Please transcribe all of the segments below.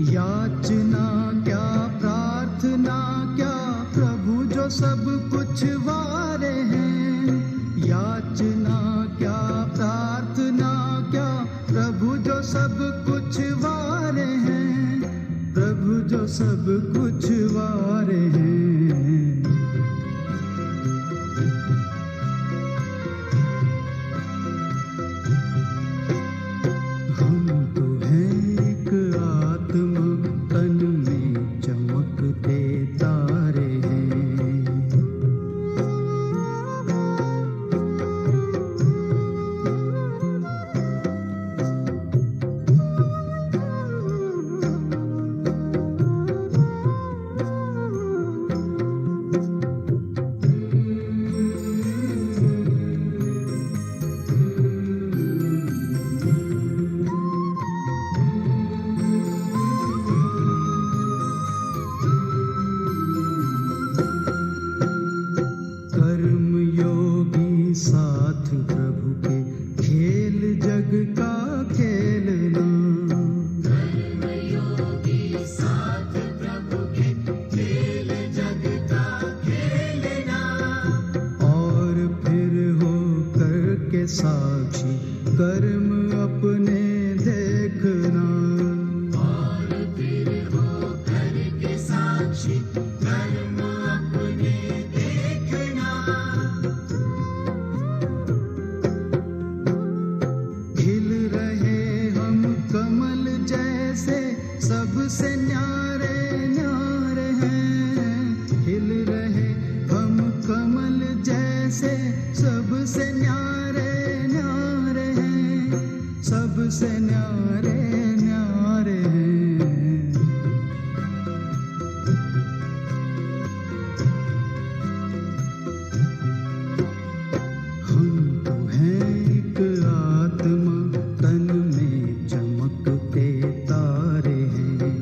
याचना क्या प्रार्थना क्या, प्रभु जो सब कुछ वारे हैं। याचना क्या प्रार्थना क्या, प्रभु जो सब कुछ वारे हैं। प्रभु जो सब कुछ वारे हैं। हम तो हैं एक आत्मा, तन में चमकते तारे हैं। कर्मयोगी साथ प्रभु के, खेल जग का खेलना। कर्मयोगी साथ प्रभु के, खेल जग का खेलना। और फिर हो करके साक्षी, कर्म अपने देखना। और फिर हो करके साक्षी, कर्म अपने देखना। खिल रहे हम कमल जैसे, सबसे न्यारे न्यारे हैं। खिल रहे हम कमल जैसे, सबसे न्यारे न्यारे हैं। सबसे न्यारे न्यारे हैं। हम तो हैं एक आत्मा, तन में चमकते तारे हैं।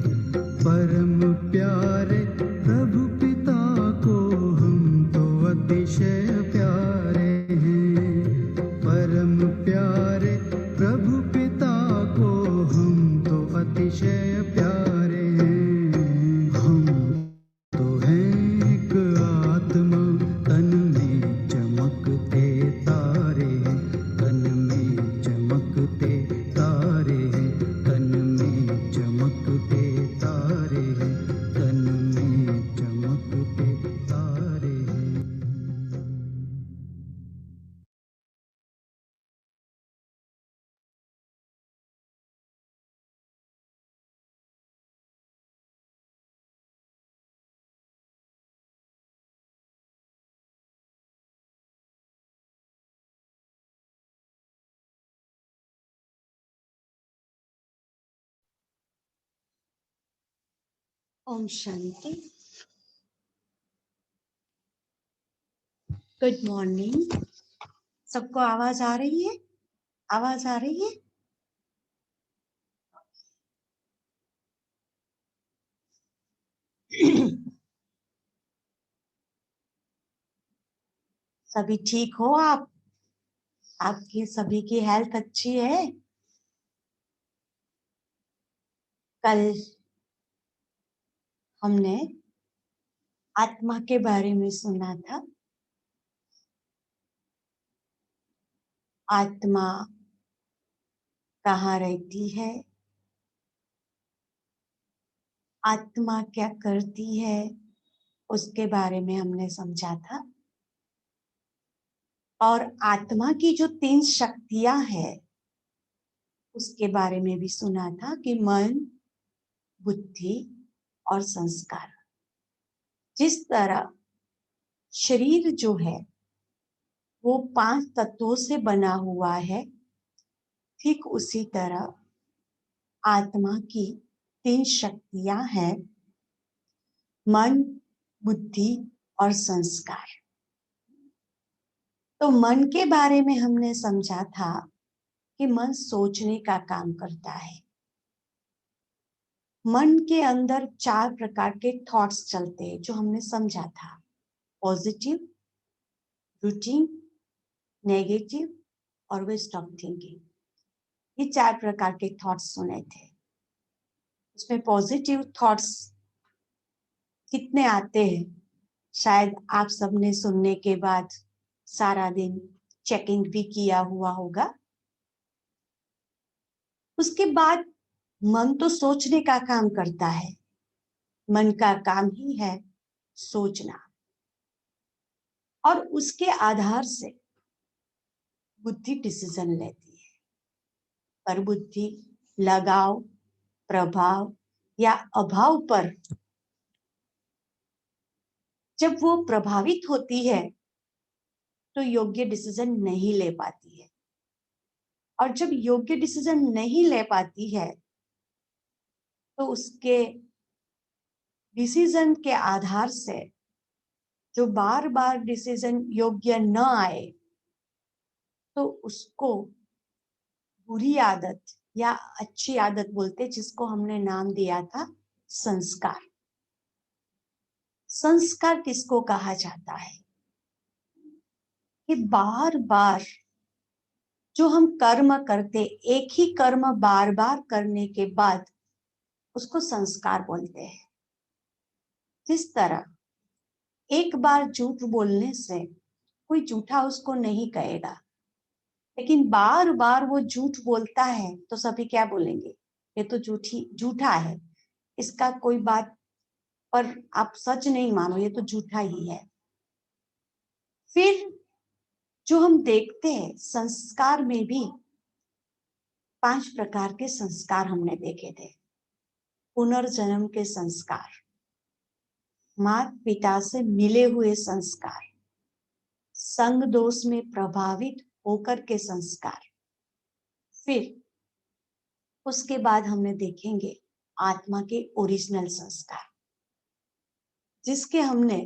परम प्यारे प्रभु पिता को हम तो अतिशय प्यारे हैं। परम प्यारे प्रभु पिता को हम तो अतिशय प्यारे हैं। हम तो हैं एक आत्मा, तन में चमकते तारे हैं। तन में चमकते तारे हैं। तन में चमकते तारे हैं। तन में चमकते तारे हैं। ओम शांति। Good morning. सबको आवाज आ रही है? आवाज आ रही है? सभी ठीक हो आप? आपकी सभी की हेल्थ अच्छी है? कल हमने आत्मा के बारे में सुना था। आत्मा कहाँ रहती है, आत्मा क्या करती है, उसके बारे में हमने समझा था। और आत्मा की जो 3 शक्तियां हैं उसके बारे में भी सुना था कि मन, बुद्धि और संस्कार। जिस तरह शरीर जो है वो 5 तत्वों से बना हुआ है, ठीक उसी तरह आत्मा की 3 शक्तियां हैं, मन, बुद्धि और संस्कार। तो मन के बारे में हमने समझा था कि मन सोचने का काम करता है। मन के अंदर 4 प्रकार के थॉट्स चलते हैं जो हमने समझा था। पॉजिटिव, रूटीन, नेगेटिव और वेस्ट ऑफ थिंकिंग। ये 4 प्रकार के थॉट्स सुने थे। उसमें पॉजिटिव थॉट्स कितने आते हैं, शायद आप सबने सुनने के बाद सारा दिन चेकिंग भी किया हुआ होगा। उसके बाद मन तो सोचने का काम करता है, मन का काम ही है सोचना, और उसके आधार से बुद्धि डिसीजन लेती है। पर बुद्धि लगाव, प्रभाव या अभाव पर जब वो प्रभावित होती है तो योग्य डिसीजन नहीं ले पाती है, और जब योग्य डिसीजन नहीं ले पाती है तो उसके डिसीजन के आधार से जो बार बार डिसीजन योग्य न आए तो उसको बुरी आदत या अच्छी आदत बोलते, जिसको हमने नाम दिया था संस्कार। संस्कार किसको कहा जाता है कि बार बार जो हम कर्म करते, एक ही कर्म बार बार करने के बाद उसको संस्कार बोलते हैं। जिस तरह एक बार झूठ बोलने से कोई झूठा उसको नहीं कहेगा, लेकिन बार बार वो झूठ बोलता है तो सभी क्या बोलेंगे, ये तो झूठा है, इसका कोई बात पर आप सच नहीं मानो, ये तो झूठा ही है। फिर जो हम देखते हैं संस्कार में भी 5 प्रकार के संस्कार हमने देखे थे। पुनर्जन्म के संस्कार, माता पिता से मिले हुए संस्कार, संग दोष में प्रभावित होकर के संस्कार, फिर उसके बाद हमने देखेंगे आत्मा के ओरिजिनल संस्कार, जिसके हमने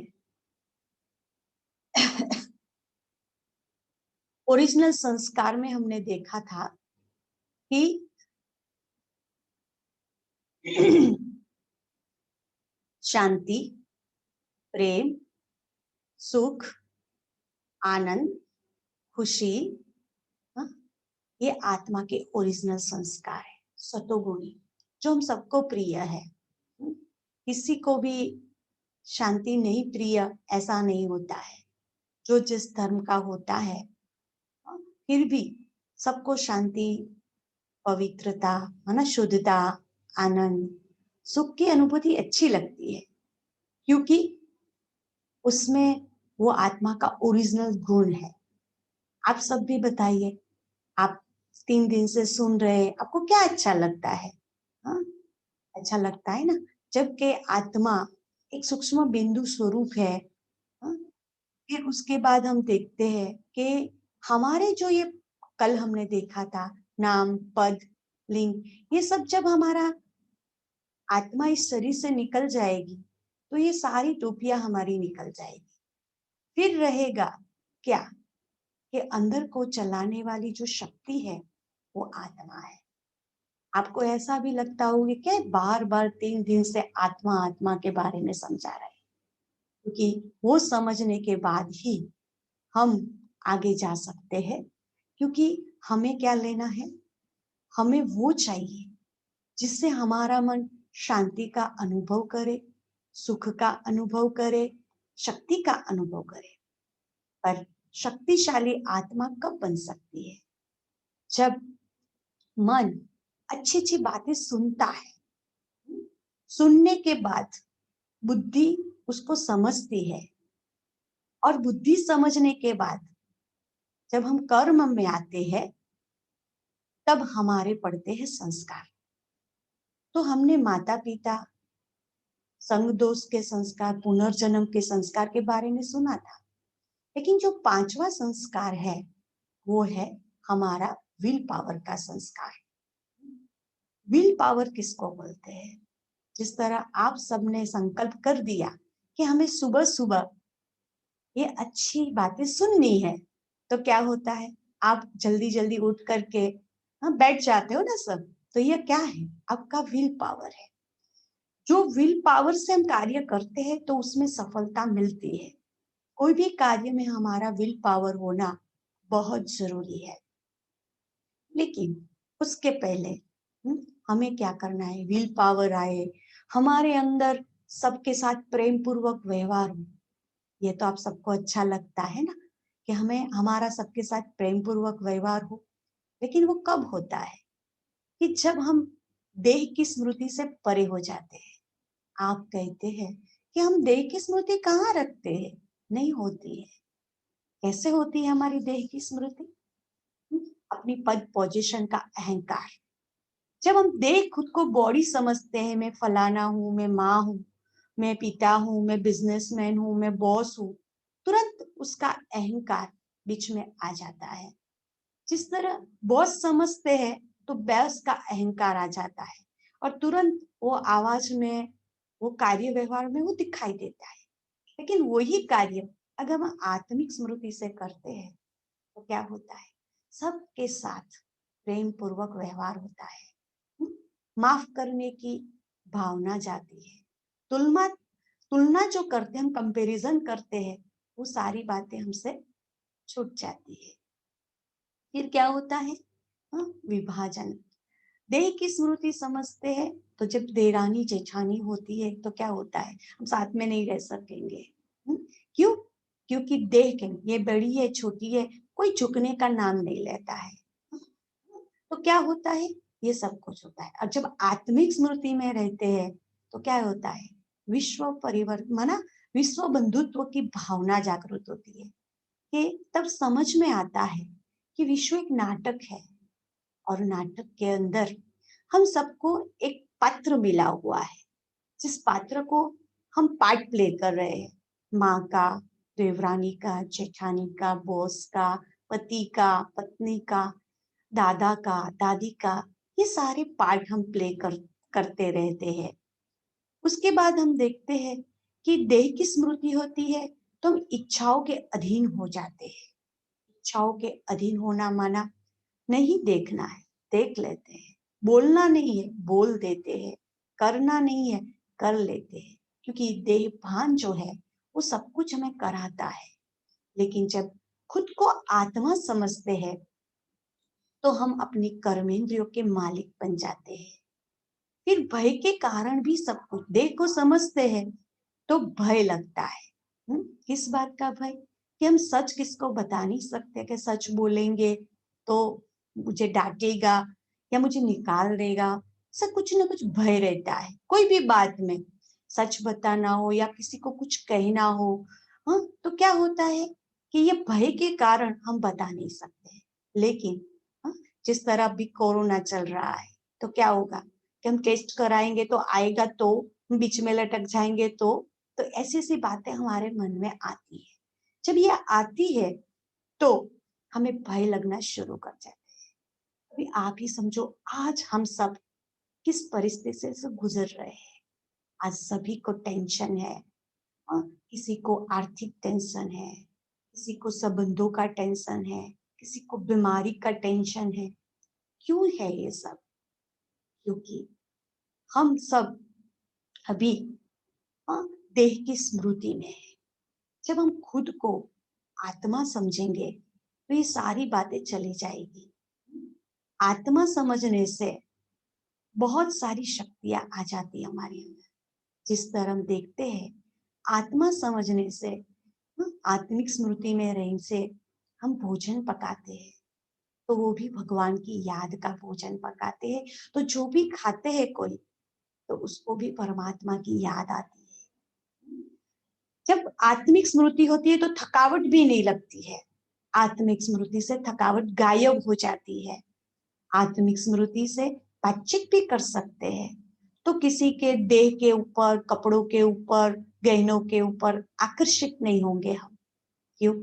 ओरिजिनल संस्कार में हमने देखा था कि शांति, प्रेम, सुख, आनंद, खुशी, ये आत्मा के ओरिजिनल संस्कार है, सतोगुणी, जो हम सबको प्रिय है। किसी को भी शांति नहीं प्रिय ऐसा नहीं होता है, जो जिस धर्म का होता है, फिर भी सबको शांति, पवित्रता, है ना, शुद्धता, आनंद, सुख की अनुभूति अच्छी लगती है, क्योंकि उसमें वो आत्मा का ओरिजिनल गुण है। आप सब भी बताइए, आप 3 दिन से सुन रहे, आपको क्या अच्छा लगता है? हाँ, अच्छा लगता है ना, जबकि आत्मा एक सूक्ष्म बिंदु स्वरूप है। हाँ? फिर उसके बाद हम देखते हैं कि हमारे जो ये कल हमने देखा था नाम, पद, लिंग, ये सब जब हमारा आत्मा इस शरीर से निकल जाएगी तो ये सारी टोपियां हमारी निकल जाएगी। फिर रहेगा क्या कि अंदर को चलाने वाली जो शक्ति है वो आत्मा है। आपको ऐसा भी लगता होगा कि बार बार 3 दिन से आत्मा आत्मा के बारे में समझा रहे हैं, क्योंकि वो समझने के बाद ही हम आगे जा सकते हैं। क्योंकि हमें क्या लेना है, हमें वो चाहिए जिससे हमारा मन शांति का अनुभव करे, सुख का अनुभव करे, शक्ति का अनुभव करे। पर शक्तिशाली आत्मा कब बन सकती है? जब मन अच्छी अच्छी बातें सुनता है, सुनने के बाद बुद्धि उसको समझती है, और बुद्धि समझने के बाद जब हम कर्म में आते हैं तब हमारे पड़ते हैं संस्कार। तो हमने माता पिता, संग दोष के संस्कार, पुनर्जन्म के संस्कार के बारे में सुना था, लेकिन जो 5वां संस्कार है वो है हमारा विल पावर का संस्कार। विल पावर किसको बोलते हैं? जिस तरह आप सबने संकल्प कर दिया कि हमें सुबह सुबह ये अच्छी बातें सुननी है, तो क्या होता है, आप जल्दी जल्दी उठ करके बैठ जाते हो ना सब, तो ये क्या है, आपका विल पावर है। जो विल पावर से हम कार्य करते हैं तो उसमें सफलता मिलती है। कोई भी कार्य में हमारा विल पावर होना बहुत जरूरी है। लेकिन उसके पहले हमें क्या करना है, विल पावर आए, हमारे अंदर सबके साथ प्रेम पूर्वक व्यवहार हो। ये तो आप सबको अच्छा लगता है ना कि हमें हमारा सबके साथ प्रेम पूर्वक व्यवहार हो। लेकिन वो कब होता है कि जब हम देह की स्मृति से परे हो जाते हैं। आप कहते हैं कि हम देह की स्मृति कहाँ रखते हैं? नहीं होती है। कैसे होती है हमारी देह की स्मृति? अपनी पद पोजीशन का अहंकार। जब हम देह खुद को बॉडी समझते हैं, मैं फलाना हूँ, मैं माँ हूँ, मैं पिता हूँ, मैं बिजनेसमैन हूँ, मैं बॉस हूँ, तुरंत उसका अहंकार बीच में आ जाता है। जिस तरह बॉस समझते हैं तो बॉस का अहंकार आ जाता है और तुरंत वो आवाज में, वो कार्य व्यवहार में वो दिखाई देता है। लेकिन वही कार्य अगर हम आत्मिक स्मृति से करते हैं तो क्या होता है? सबके साथ प्रेम पूर्वक व्यवहार होता है। माफ करने की भावना जाती है। तुलना तुलना जो करते हैं, हम कंपैरिजन करते हैं, वो सारी बातें हमसे छूट जाती है। फिर क्या होता है? विभाजन। देह की स्मृति समझते हैं तो जब देरानी जेठानी होती है तो क्या होता है? हम साथ में नहीं रह सकेंगे। क्यों? क्योंकि देह के ये बड़ी है, छोटी है, कोई झुकने का नाम नहीं लेता है। तो क्या होता है? ये सब कुछ होता है। और जब आत्मिक स्मृति में रहते हैं तो क्या होता है? विश्व परिवर्तन, माना विश्व बंधुत्व की भावना जागृत होती है कि तब समझ में आता है कि विश्व एक नाटक है और नाटक के अंदर हम सबको एक पात्र मिला हुआ है, जिस पात्र को हम पार्ट प्ले कर रहे हैं। माँ का, देवरानी का, जेठानी का, बॉस का, पति का, पत्नी का, दादा का, दादी का, ये सारे पार्ट हम करते रहते हैं। उसके बाद हम देखते हैं कि देह की स्मृति होती है तो हम इच्छाओं के अधीन हो जाते हैं। इच्छाओं के अधीन होना माना नहीं देखना है, देख लेते हैं। बोलना नहीं है, बोल देते हैं। करना नहीं है, कर लेते हैं। क्योंकि देह भान जो है वो सब कुछ हमें कराता है। लेकिन जब खुद को आत्मा समझते हैं तो हम अपनी कर्मेंद्रियों के मालिक बन जाते हैं। फिर भय के कारण भी सब कुछ, देह को समझते हैं तो भय लगता है। किस बात का भय? कि हम सच किसको बता नहीं सकते, कि सच बोलेंगे तो मुझे डांटेगा या मुझे निकाल देगा। सब कुछ ना कुछ भय रहता है। कोई भी बात में सच बताना हो या किसी को कुछ कहना हो, तो क्या होता है कि ये भय के कारण हम बता नहीं सकते। लेकिन जिस तरह अभी कोरोना चल रहा है तो क्या होगा कि हम टेस्ट कराएंगे तो आएगा, तो हम बीच में लटक जाएंगे तो ऐसी ऐसी बातें हमारे मन में आती है। जब ये आती है तो हमें भय लगना शुरू कर जाता है। अभी आप ही समझो, आज हम सब किस परिस्थिति से गुजर रहे हैं। आज सभी को टेंशन है। किसी को आर्थिक टेंशन है, किसी को संबंधों का टेंशन है, किसी को बीमारी का टेंशन है। क्यों है ये सब? क्योंकि हम सब अभी देह की स्मृति में है। जब हम खुद को आत्मा समझेंगे तो ये सारी बातें चली जाएगी। आत्मा समझने से बहुत सारी शक्तियां आ जाती है हमारे अंदर। जिस तरह हम देखते हैं, आत्मा समझने से, आत्मिक स्मृति में रहने से हम भोजन पकाते हैं तो वो भी भगवान की याद का भोजन पकाते हैं। तो जो भी खाते हैं कोई, तो उसको भी परमात्मा की याद आती है। जब आत्मिक स्मृति होती है तो थकावट भी नहीं लगती है। आत्मिक स्मृति से थकावट गायब हो जाती है। आत्मिक स्मृति से बातचीत भी कर सकते हैं। तो किसी के देह के ऊपर, कपड़ों के ऊपर, गहनों के ऊपर आकर्षित नहीं होंगे हम। क्यों?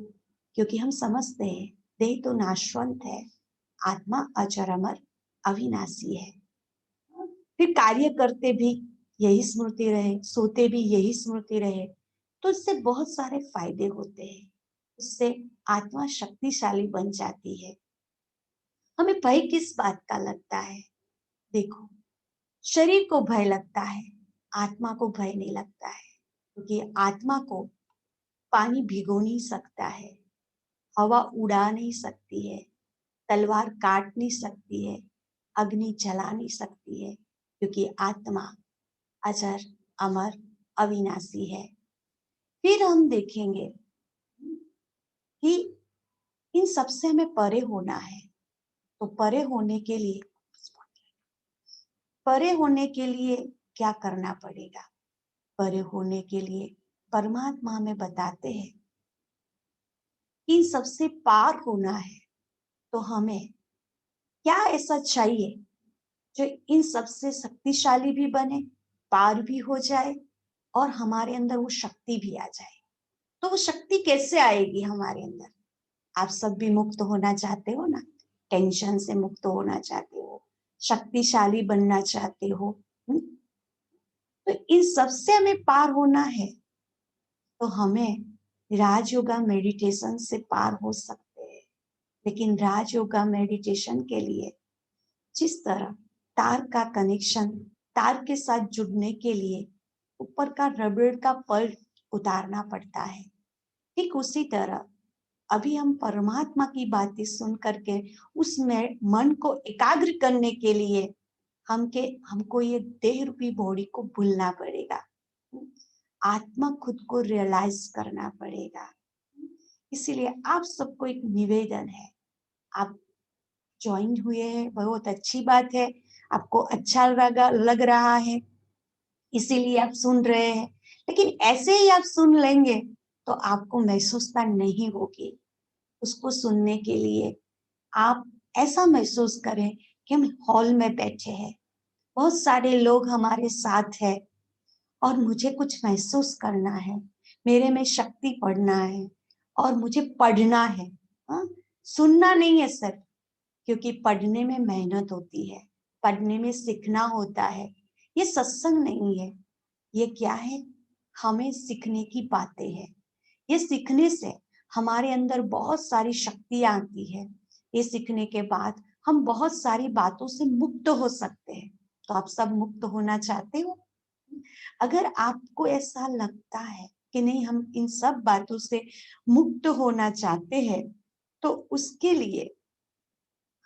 क्योंकि हम समझते हैं देह तो नाशवंत है, आत्मा अजर अमर अविनाशी है। फिर कार्य करते भी यही स्मृति रहे, सोते भी यही स्मृति रहे, तो इससे बहुत सारे फायदे होते हैं। उससे आत्मा शक्तिशाली बन जाती है। हमें भय किस बात का लगता है? देखो, शरीर को भय लगता है, आत्मा को भय नहीं लगता है। क्योंकि आत्मा को पानी भिगो नहीं सकता है, हवा उड़ा नहीं सकती है, तलवार काट नहीं सकती है, अग्नि जला नहीं सकती है, क्योंकि आत्मा अजर, अमर, अविनाशी है। फिर हम देखेंगे कि इन सबसे हमें परे होना है। तो परे होने के लिए क्या करना पड़ेगा? परे होने के लिए परमात्मा हमें बताते हैं कि इन सबसे पार होना है तो हमें क्या ऐसा चाहिए जो इन सबसे शक्तिशाली भी बने, पार भी हो जाए और हमारे अंदर वो शक्ति भी आ जाए। तो वो शक्ति कैसे आएगी हमारे अंदर? आप सब भी मुक्त होना चाहते हो ना, टेंशन से मुक्त होना चाहते हो, शक्तिशाली बनना चाहते हो। तो इन सबसे हमें पार होना है तो हमें राजयोगा मेडिटेशन से पार हो सकते हैं। लेकिन राजयोगा मेडिटेशन के लिए जिस तरह तार का कनेक्शन, तार के साथ जुड़ने के लिए ऊपर का रबड़ का पल्स उतारना पड़ता है, ठीक उसी तरह अभी हम परमात्मा की बातें सुन करके उसमें मन को एकाग्र करने के लिए हमको ये देह रूपी बॉडी को भूलना पड़ेगा। आत्मा खुद को रियलाइज करना पड़ेगा। इसीलिए आप सबको एक निवेदन है, आप ज्वाइन हुए हैं, बहुत अच्छी बात है, आपको अच्छा लग रहा है, इसीलिए आप सुन रहे हैं। लेकिन ऐसे ही आप सुन लेंगे तो आपको महसूसता नहीं होगी। उसको सुनने के लिए आप ऐसा महसूस करें कि हम हॉल में बैठे हैं, बहुत सारे लोग हमारे साथ हैं और मुझे कुछ महसूस करना है, मेरे में शक्ति पढ़ना है और मुझे पढ़ना है। हाँ, सुनना नहीं है सिर्फ, क्योंकि पढ़ने में मेहनत होती है, पढ़ने में सीखना होता है। ये सत्संग नहीं है, ये क्या है? हमें सीखने की बातें हैं। ये सीखने से हमारे अंदर बहुत सारी शक्तियां आती है। ये सीखने के बाद हम बहुत सारी बातों से मुक्त हो सकते हैं। तो आप सब मुक्त होना चाहते हो? अगर आपको ऐसा लगता है कि नहीं, हम इन सब बातों से मुक्त होना चाहते हैं, तो उसके लिए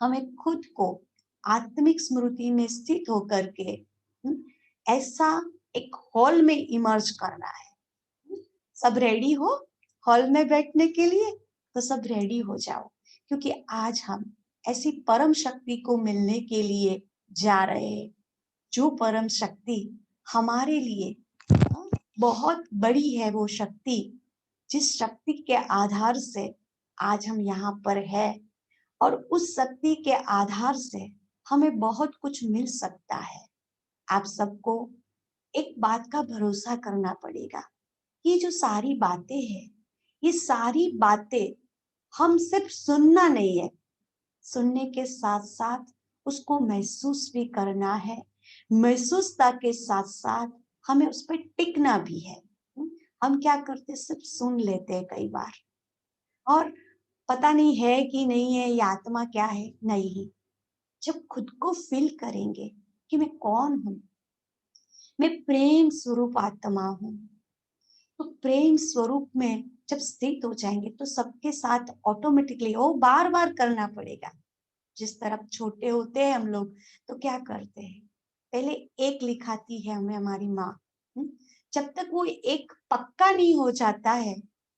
हमें खुद को आत्मिक स्मृति में स्थित होकर के ऐसा एक हॉल में इमर्ज करना है। सब रेडी हो हॉल में बैठने के लिए? तो सब रेडी हो जाओ, क्योंकि आज हम ऐसी परम शक्ति को मिलने के लिए जा रहे हैं, जो परम शक्ति हमारे लिए बहुत बड़ी है। वो शक्ति, जिस शक्ति के आधार से आज हम यहाँ पर है, और उस शक्ति के आधार से हमें बहुत कुछ मिल सकता है। आप सबको एक बात का भरोसा करना पड़ेगा, ये जो सारी बातें हैं, ये सारी बातें हम सिर्फ सुनना नहीं है, सुनने के साथ साथ उसको महसूस भी करना है। महसूसता के साथ साथ हमें उस पर टिकना भी है। हम क्या करते, सिर्फ सुन लेते हैं कई बार, और पता नहीं है कि नहीं है, ये आत्मा क्या है, नहीं। जब खुद को फील करेंगे कि मैं कौन हूँ, मैं प्रेम स्वरूप आत्मा हूँ, तो प्रेम स्वरूप में जब स्थित हो जाएंगे तो सबके साथ ऑटोमेटिकली वो बार बार करना पड़ेगा। जिस तरह छोटे होते हैं हम लोग, तो क्या करते हैं, पहले एक लिखाती है हमें हमारी माँ। जब तक वो एक पक्का नहीं हो जाता है,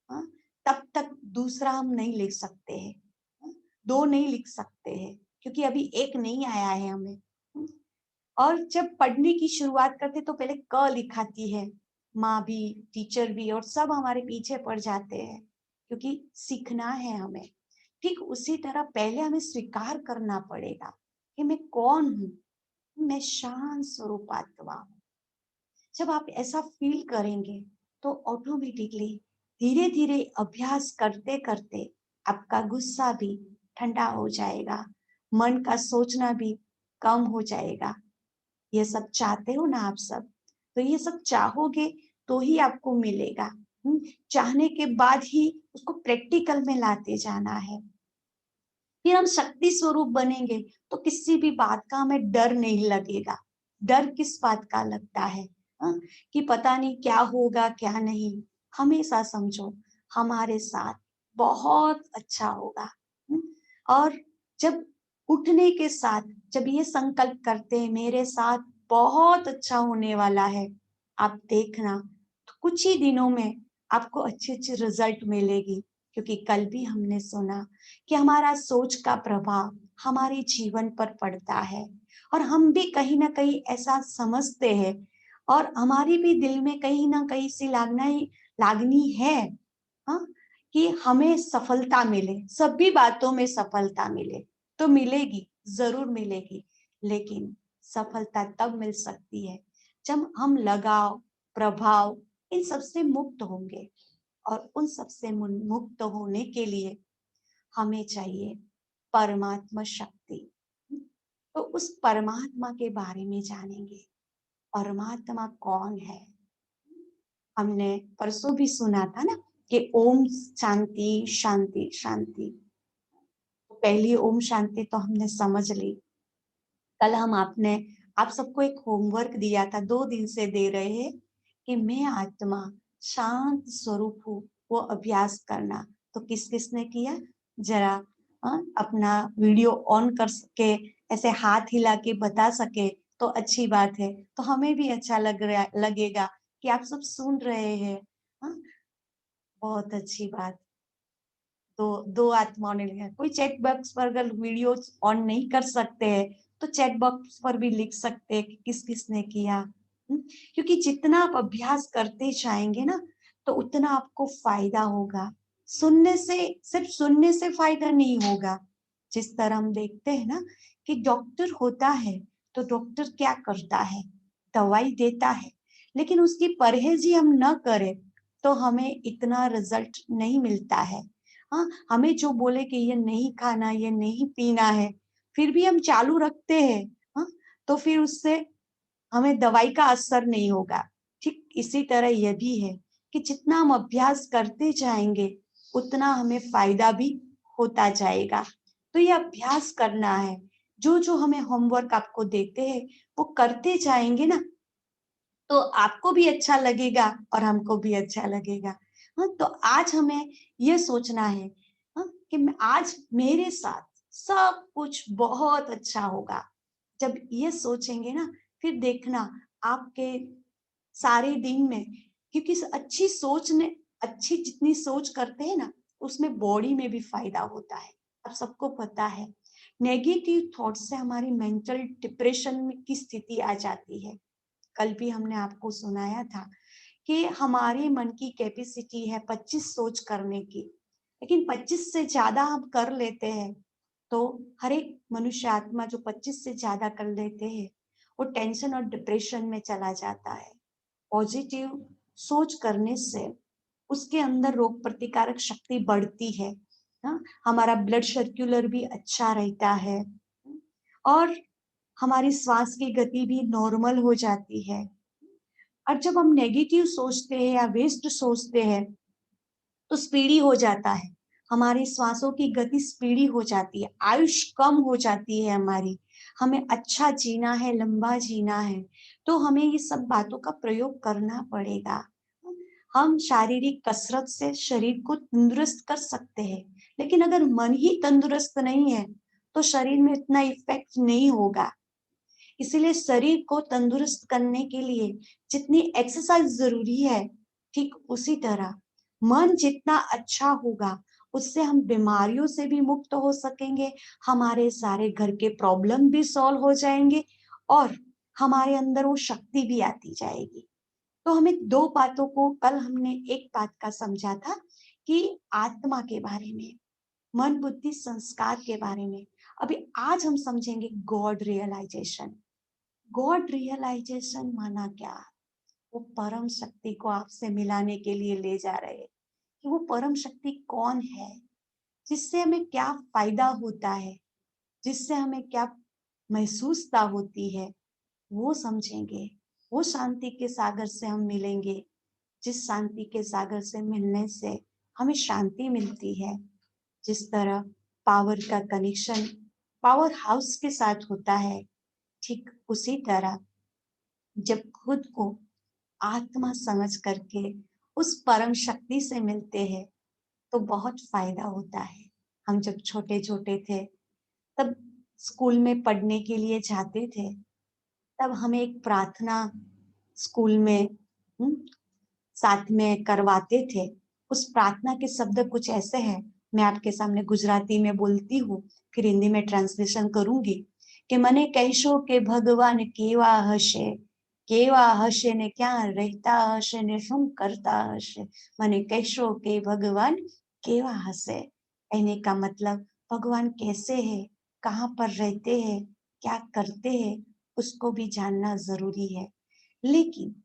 हाँ, तब तक दूसरा हम नहीं लिख सकते हैं, दो नहीं लिख सकते हैं, क्योंकि अभी एक नहीं आया है हमें। और जब पढ़ने की शुरुआत करते तो पहले क लिखाती है माँ भी, टीचर भी, और सब हमारे पीछे पड़ जाते हैं, क्योंकि सीखना है हमें। ठीक उसी तरह पहले हमें स्वीकार करना पड़ेगा कि मैं कौन हूँ, मैं शांत स्वरूप आत्मा हूँ। जब आप ऐसा फील करेंगे तो ऑटोमेटिकली धीरे धीरे अभ्यास करते करते आपका गुस्सा भी ठंडा हो जाएगा, मन का सोचना भी कम हो जाएगा। ये सब चाहते हो ना आप सब? तो ये सब चाहोगे तो ही आपको मिलेगा। चाहने के बाद ही उसको प्रैक्टिकल में लाते जाना है। फिर हम शक्ति स्वरूप बनेंगे तो किसी भी बात का हमें डर नहीं लगेगा। डर किस बात का लगता है? कि पता नहीं क्या होगा क्या नहीं। हमेशा समझो हमारे साथ बहुत अच्छा होगा। और जब उठने के साथ जब ये संकल्प करते हैं मेरे साथ बहुत अच्छा होने वाला है, आप देखना तो कुछ ही दिनों में आपको अच्छे अच्छे रिजल्ट मिलेगी। क्योंकि कल भी हमने सुना कि हमारा सोच का प्रभाव हमारे जीवन पर पड़ता है, और हम भी कहीं ना कहीं ऐसा समझते हैं, और हमारी भी दिल में कहीं ना कहीं सी लागनी है, हाँ, कि हमें सफलता मिले, सभी बातों में सफलता मिले। तो मिलेगी, जरूर मिलेगी, लेकिन सफलता तब मिल सकती है जब हम लगाव, प्रभाव इन सबसे मुक्त होंगे। और उन सबसे मुक्त होने के लिए हमें चाहिए परमात्मा शक्ति। तो उस परमात्मा के बारे में जानेंगे, परमात्मा कौन है। हमने परसों भी सुना था ना कि ओम शांति शांति शांति। तो पहली ओम शांति तो हमने समझ ली। कल हम आप सबको एक होमवर्क दिया था, 2 दिन से दे रहे हैं कि मैं आत्मा शांत स्वरूप हूँ, वो अभ्यास करना। तो किस किसने किया, जरा अपना वीडियो ऑन कर सके, ऐसे हाथ हिला के बता सके तो अच्छी बात है। तो हमें भी अच्छा लगेगा कि आप सब सुन रहे हैं। हाँ, बहुत अच्छी बात। तो 2 आत्माओं ने लिखा। कोई चैट बॉक्स पर अगर वीडियो ऑन नहीं कर सकते हैं तो चैट बॉक्स पर भी लिख सकते हैं कि किस किसने किया। क्योंकि जितना आप अभ्यास करते जाएंगे ना तो उतना आपको फायदा होगा। सुनने से, सिर्फ सुनने से फायदा नहीं होगा। जिस तरह हम देखते हैं ना कि डॉक्टर होता है तो डॉक्टर क्या करता है, दवाई देता है, लेकिन उसकी परहेजी हम न करें तो हमें इतना रिजल्ट नहीं मिलता है। हाँ, हमें जो बोले कि ये नहीं खाना, ये नहीं पीना है, फिर भी हम चालू रखते हैं, हाँ, तो फिर उससे हमें दवाई का असर नहीं होगा। ठीक इसी तरह यह भी है कि जितना हम अभ्यास करते जाएंगे उतना हमें फायदा भी होता जाएगा। तो ये अभ्यास करना है। जो जो हमें होमवर्क आपको देते हैं वो करते जाएंगे ना तो आपको भी अच्छा लगेगा और हमको भी अच्छा लगेगा। हाँ, तो आज हमें ये सोचना है, हाँ, कि आज मेरे साथ सब कुछ बहुत अच्छा होगा। जब ये सोचेंगे ना फिर देखना आपके सारे दिन में, क्योंकि अच्छी सोच ने, अच्छी जितनी सोच करते हैं ना उसमें बॉडी में भी फायदा होता है। अब सबको पता है नेगेटिव थॉट से हमारी मेंटल डिप्रेशन की स्थिति आ जाती है। कल भी हमने आपको सुनाया था कि हमारे मन की कैपेसिटी है 25 सोच करने की, लेकिन 25 से ज्यादा हम कर लेते हैं। तो हर एक मनुष्य आत्मा जो 25 से ज्यादा कर लेते हैं वो टेंशन और डिप्रेशन में चला जाता है। पॉजिटिव सोच करने से उसके अंदर रोग प्रतिकारक शक्ति बढ़ती है। हाँ, हमारा ब्लड सर्कुलर भी अच्छा रहता है, और हमारी श्वास की गति भी नॉर्मल हो जाती है। और जब हम नेगेटिव सोचते हैं या वेस्ट सोचते हैं तो स्पीडी हो जाता है, हमारी श्वासों की गति स्पीडी हो जाती है, आयुष कम हो जाती है हमारी। हमें अच्छा जीना है, लंबा जीना है, तो हमें ये सब बातों का प्रयोग करना पड़ेगा। हम शारीरिक कसरत से शरीर को तंदुरुस्त कर सकते हैं, लेकिन अगर मन ही तंदुरुस्त नहीं है तो शरीर में इतना इफेक्ट नहीं होगा। इसीलिए शरीर को तंदुरुस्त करने के लिए जितनी एक्सरसाइज जरूरी है, ठीक उसी तरह मन जितना अच्छा होगा उससे हम बीमारियों से भी मुक्त हो सकेंगे, हमारे सारे घर के प्रॉब्लम भी सॉल्व हो जाएंगे, और हमारे अंदर वो शक्ति भी आती जाएगी। तो हमें 2 बातों को, कल हमने एक बात का समझा था कि आत्मा के बारे में, मन बुद्धि संस्कार के बारे में। अभी आज हम समझेंगे गॉड रियलाइजेशन। गॉड रियलाइजेशन माना क्या, वो परम शक्ति को आपसे मिलाने के लिए ले जा रहे हैं कि वो परम शक्ति कौन है, जिससे हमें क्या फायदा होता है, जिससे हमें क्या महसूसता होती है, वो समझेंगे। वो शांति के सागर से हम मिलेंगे, जिस शांति के सागर से मिलने से हमें शांति मिलती है। जिस तरह पावर का कनेक्शन पावर हाउस के साथ होता है, ठीक उसी तरह जब खुद को आत्मा समझ करके उस परम शक्ति से मिलते हैं तो बहुत फायदा होता है। हम जब छोटे छोटे थे तब स्कूल में पढ़ने के लिए जाते थे, तब हमें एक प्रार्थना स्कूल में साथ में करवाते थे। उस प्रार्थना के शब्द कुछ ऐसे हैं, मैं आपके सामने गुजराती में बोलती हूँ, फिर हिंदी में ट्रांसलेशन करूंगी कि मने कहेशो के भगवान केवा हशे, केवा हशे ने क्या रहता हशे ने શું करता हशे, मने कहेशो के भगवान केवा हशे। कहने का मतलब भगवान कैसे है, कहाँ पर रहते हैं, क्या करते हैं, उसको भी जानना जरूरी है। लेकिन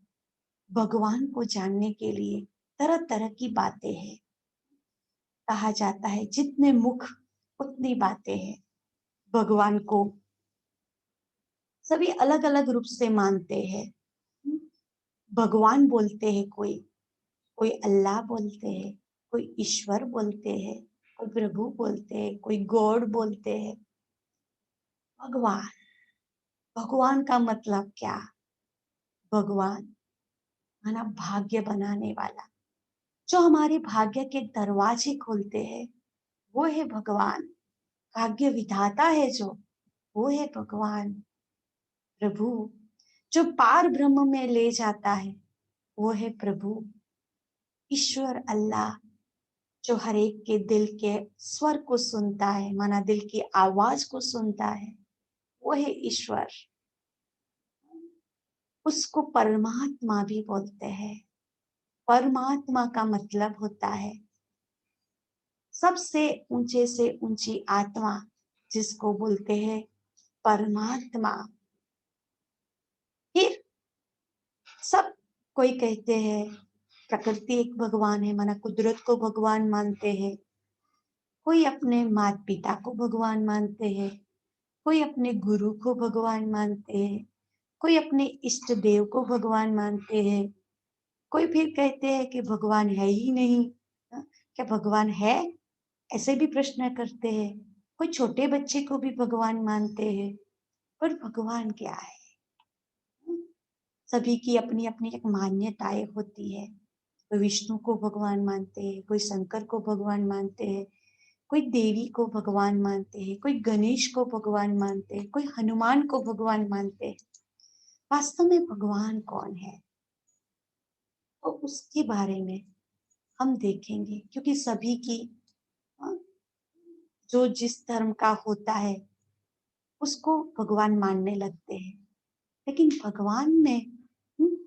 भगवान को जानने के लिए तरह तरह की बातें हैं। कहा जाता है जितने मुख उतनी बातें हैं। भगवान को सभी अलग अलग रूप से मानते हैं। भगवान बोलते हैं, कोई कोई अल्लाह बोलते हैं, कोई ईश्वर बोलते हैं, कोई प्रभु बोलते हैं, कोई गॉड बोलते हैं। भगवान, भगवान का मतलब क्या? भगवान माना भाग्य बनाने वाला, जो हमारे भाग्य के दरवाजे खोलते हैं, वो है भगवान। भाग्य विधाता है जो, वो है भगवान। प्रभु जो पार ब्रह्म में ले जाता है, वो है प्रभु। ईश्वर अल्लाह जो हर एक के दिल के स्वर को सुनता है, माना दिल की आवाज को सुनता है, वो है ईश्वर। उसको परमात्मा भी बोलते हैं। परमात्मा का मतलब होता है सबसे ऊंचे से ऊंची आत्मा, जिसको बोलते हैं परमात्मा। फिर सब कोई कहते हैं प्रकृति एक भगवान है, माना कुदरत को भगवान मानते हैं। कोई अपने माता पिता को भगवान मानते हैं, कोई अपने गुरु को भगवान मानते हैं, कोई अपने इष्ट देव को भगवान मानते हैं। कोई फिर कहते हैं कि भगवान है ही नहीं। क्या भगवान है, ऐसे भी प्रश्न करते हैं। कोई छोटे बच्चे को भी भगवान मानते हैं। पर भगवान क्या है? सभी की अपनी अपनी एक मान्यताएं होती है। कोई विष्णु को भगवान मानते हैं, कोई शंकर को भगवान मानते हैं, कोई देवी को भगवान मानते हैं, कोई गणेश को भगवान मानते हैं, कोई हनुमान को भगवान मानते हैं। वास्तव में भगवान कौन है, तो उसके बारे में हम देखेंगे, क्योंकि सभी की जो जिस धर्म का होता है उसको भगवान मानने लगते हैं। लेकिन भगवान में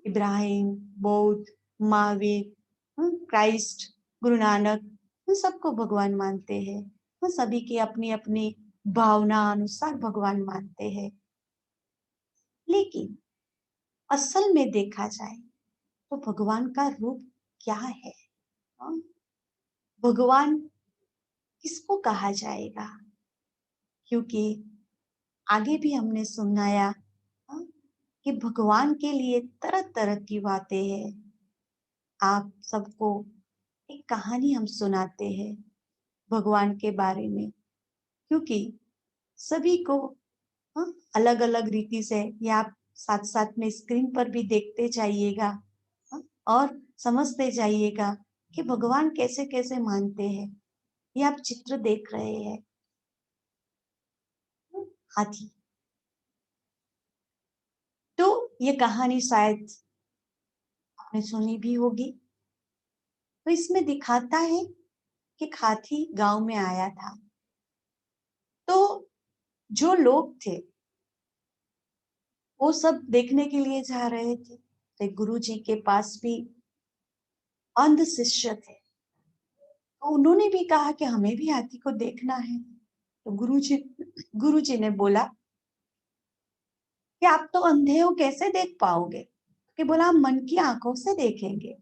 इब्राहिम, बौद्ध, महावीर, क्राइस्ट, गुरु नानक, उन सबको भगवान मानते हैं। वो सभी की अपनी अपनी भावना अनुसार भगवान मानते हैं। लेकिन असल में देखा जाए तो भगवान का रूप क्या है? हाँ? भगवान किसको कहा जाएगा? क्योंकि आगे भी हमने सुनाया कि भगवान के लिए तरह तरह की बातें हैं। आप सबको एक कहानी हम सुनाते हैं भगवान के बारे में, क्योंकि सभी को अलग अलग रीति से, या आप साथ साथ में स्क्रीन पर भी देखते जाइएगा और समझते जाइएगा कि भगवान कैसे कैसे मानते हैं। ये आप चित्र देख रहे हैं, हाथी। तो ये कहानी शायद आपने सुनी भी होगी। तो इसमें दिखाता है कि एक हाथी गांव में आया था। तो जो लोग थे वो सब देखने के लिए जा रहे थे। तो गुरु जी के पास भी अंध शिष्य थे, तो उन्होंने भी कहा कि हमें भी हाथी को देखना है। तो गुरु जी ने बोला कि आप तो अंधे हो, कैसे देख पाओगे? कि बोला हम मन की आंखों से देखेंगे,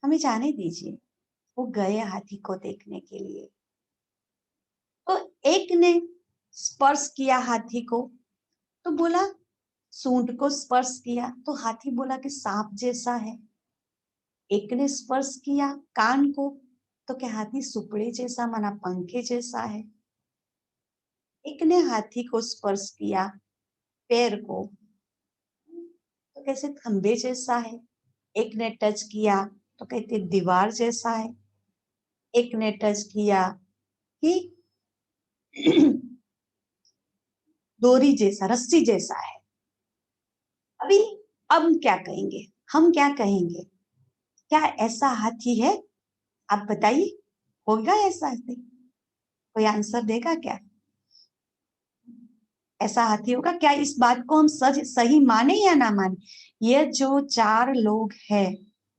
हमें जाने दीजिए। वो गए हाथी को देखने के लिए। तो एक ने स्पर्श किया हाथी को, तो बोला सूंड को स्पर्श किया तो हाथी बोला कि सांप जैसा है। एक ने स्पर्श किया कान को, तो क्या हाथी सुपड़े जैसा, माना पंखे जैसा है। एक ने हाथी को स्पर्श किया पैर को, तो कैसे खंबे जैसा है। एक ने टच किया तो कहते दीवार जैसा है। एक ने टच किया कि डोरी जैसा, रस्सी जैसा है। अभी अब क्या कहेंगे, हम क्या कहेंगे, क्या ऐसा हाथी है? आप बताइए, होगा ऐसा हाथी? कोई आंसर देगा क्या? ऐसा हाथी होगा क्या? इस बात को हम सच सही माने या ना माने? ये जो 4 लोग हैं,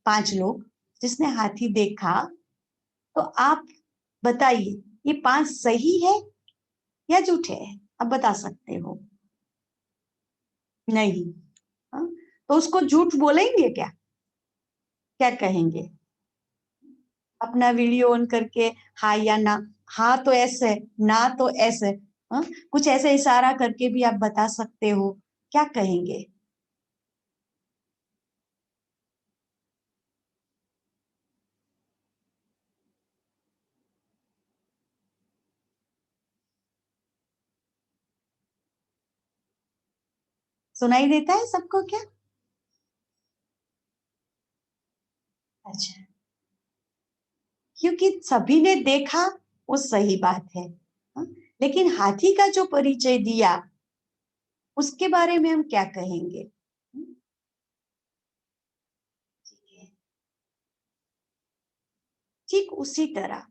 5 लोग जिसने हाथी देखा, तो आप बताइए ये 5 सही है या झूठे हैं? आप बता सकते हो? नहीं। हाँ? तो उसको झूठ बोलेंगे क्या? क्या कहेंगे? अपना वीडियो ऑन करके हाँ या ना, हाँ तो ऐसे, ना तो ऐसे, हाँ? कुछ ऐसे इशारा करके भी आप बता सकते हो। क्या कहेंगे? सुनाई देता है सबको क्या? अच्छा, क्योंकि सभी ने देखा, वो सही बात है। हाँ? लेकिन हाथी का जो परिचय दिया, उसके बारे में हम क्या कहेंगे? ठीक है। ठीक उसी तरह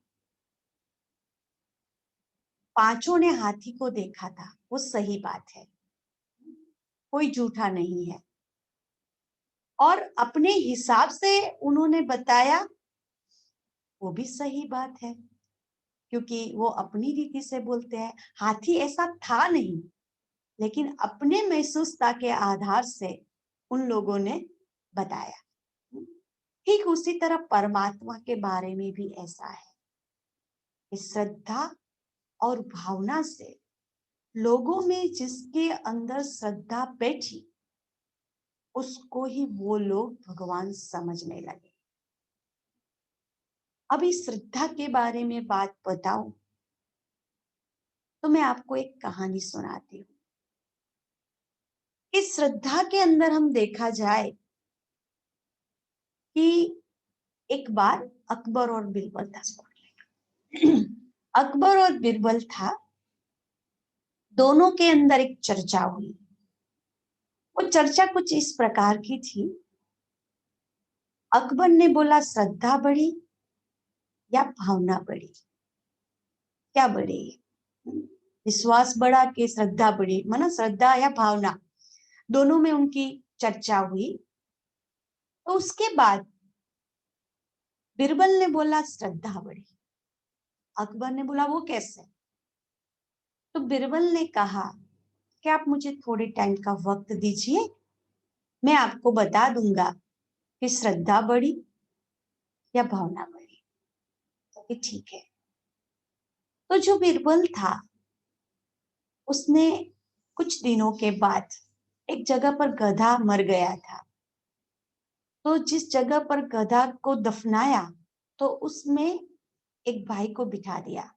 पांचों ने हाथी को देखा था, वो सही बात है, कोई झूठा नहीं है। और अपने हिसाब से उन्होंने बताया, वो भी सही बात है, क्योंकि वो अपनी रीति से बोलते हैं। हाथी ऐसा था नहीं, लेकिन अपने महसूसता के आधार से उन लोगों ने बताया। ठीक उसी तरह परमात्मा के बारे में भी ऐसा है कि श्रद्धा और भावना से लोगों में जिसके अंदर श्रद्धा बैठी, उसको ही वो लोग भगवान समझने लगे। अभी श्रद्धा के बारे में बात बताऊं तो मैं आपको एक कहानी सुनाती हूँ। इस श्रद्धा के अंदर हम देखा जाए कि एक बार अकबर और बीरबल था। अकबर और बीरबल था, दोनों के अंदर एक चर्चा हुई। वो चर्चा कुछ इस प्रकार की थी। अकबर ने बोला श्रद्धा बढ़ी या भावना बढ़ी? क्या बढ़ी? विश्वास बढ़ा कि श्रद्धा बढ़ी? माना श्रद्धा या भावना, दोनों में उनकी चर्चा हुई। तो उसके बाद बीरबल ने बोला श्रद्धा बढ़ी। अकबर ने बोला वो कैसे? तो बीरबल ने कहा कि आप मुझे थोड़े टाइम का वक्त दीजिए, मैं आपको बता दूंगा कि श्रद्धा बढ़ी या भावना बढ़ी। तो ठीक है। तो जो बीरबल था, उसने कुछ दिनों के बाद एक जगह पर गधा मर गया था। तो जिस जगह पर गधा को दफनाया, तो उसमें एक भाई को बिठा दिया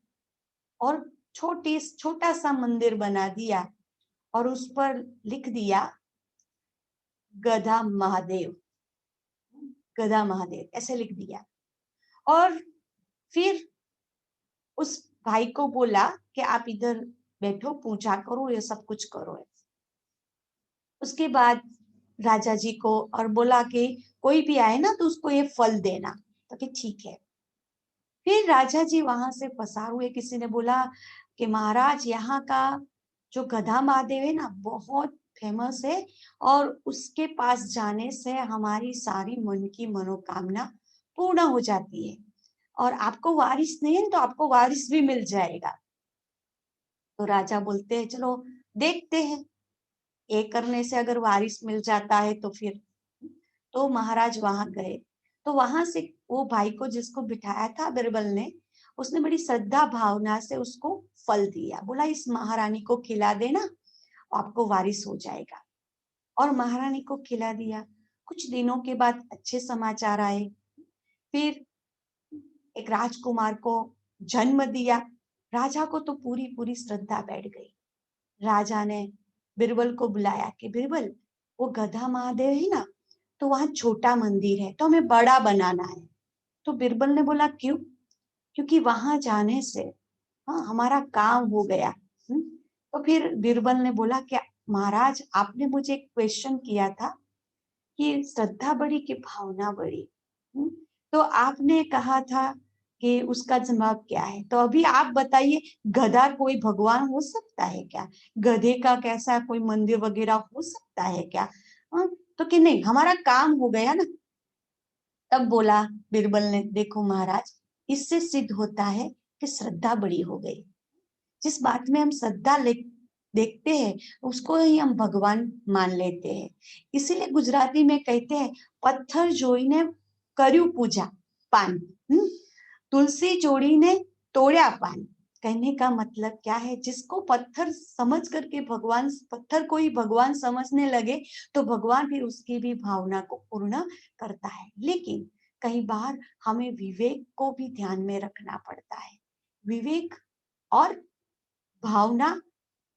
और छोटा सा मंदिर बना दिया और उस पर लिख दिया गधा महादेव, गधा महादेव ऐसे लिख दिया। और फिर उस भाई को बोला कि आप इधर बैठो, पूजा करो, ये सब कुछ करो। उसके बाद राजा जी को और बोला कि कोई भी आए ना तो उसको ये फल देना। तो कि ठीक है। फिर राजा जी वहां से पसार हुए। किसी ने बोला कि महाराज यहाँ का जो गधा महादेव है ना, बहुत फेमस है और उसके पास जाने से हमारी सारी मन की मनोकामना पूर्ण हो जाती है, और आपको वारिस नहीं है तो आपको वारिस भी मिल जाएगा। तो राजा बोलते हैं चलो देखते हैं, ये करने से अगर वारिस मिल जाता है तो फिर। तो महाराज वहां गए। तो वहां से वो भाई को जिसको बिठाया था बीरबल ने, उसने बड़ी श्रद्धा भावना से उसको फल दिया। बोला इस महारानी को खिला देना, आपको वारिस हो जाएगा। और महारानी को खिला दिया। कुछ दिनों के बाद अच्छे समाचार आए। फिर एक राजकुमार को जन्म दिया। राजा को तो पूरी पूरी श्रद्धा बैठ गई। राजा ने बीरबल को बुलाया कि बीरबल, वो गधा महादेव है ना, तो वहां छोटा मंदिर है तो हमें बड़ा बनाना है। तो बीरबल ने बोला क्यों? क्योंकि वहां जाने से हाँ हमारा काम हो गया। तो फिर बीरबल ने बोला कि महाराज, आपने मुझे एक क्वेश्चन किया था कि श्रद्धा बड़ी कि भावना बड़ी। हम्म, तो आपने कहा था कि उसका जवाब क्या है, तो अभी आप बताइए, गधा कोई भगवान हो सकता है क्या? गधे का कैसा कोई मंदिर वगैरह हो सकता है क्या? तो कि नहीं, हमारा काम हो गया ना। तब बोला बीरबल ने, देखो महाराज, इससे सिद्ध होता है कि श्रद्धा बड़ी हो गई। जिस बात में हम श्रद्धा देखते हैं उसको ही हम भगवान मान लेते हैं। इसीलिए गुजराती में कहते हैं, पत्थर जोईने कर्यु पूजा पान, तुलसी जोड़ीने तोड़या पान। कहने का मतलब क्या है, जिसको पत्थर समझ करके भगवान, पत्थर को ही भगवान समझने लगे तो भगवान फिर उसकी भी भावना को पूर्ण करता है। लेकिन कई बार हमें विवेक को भी ध्यान में रखना पड़ता है। विवेक और भावना,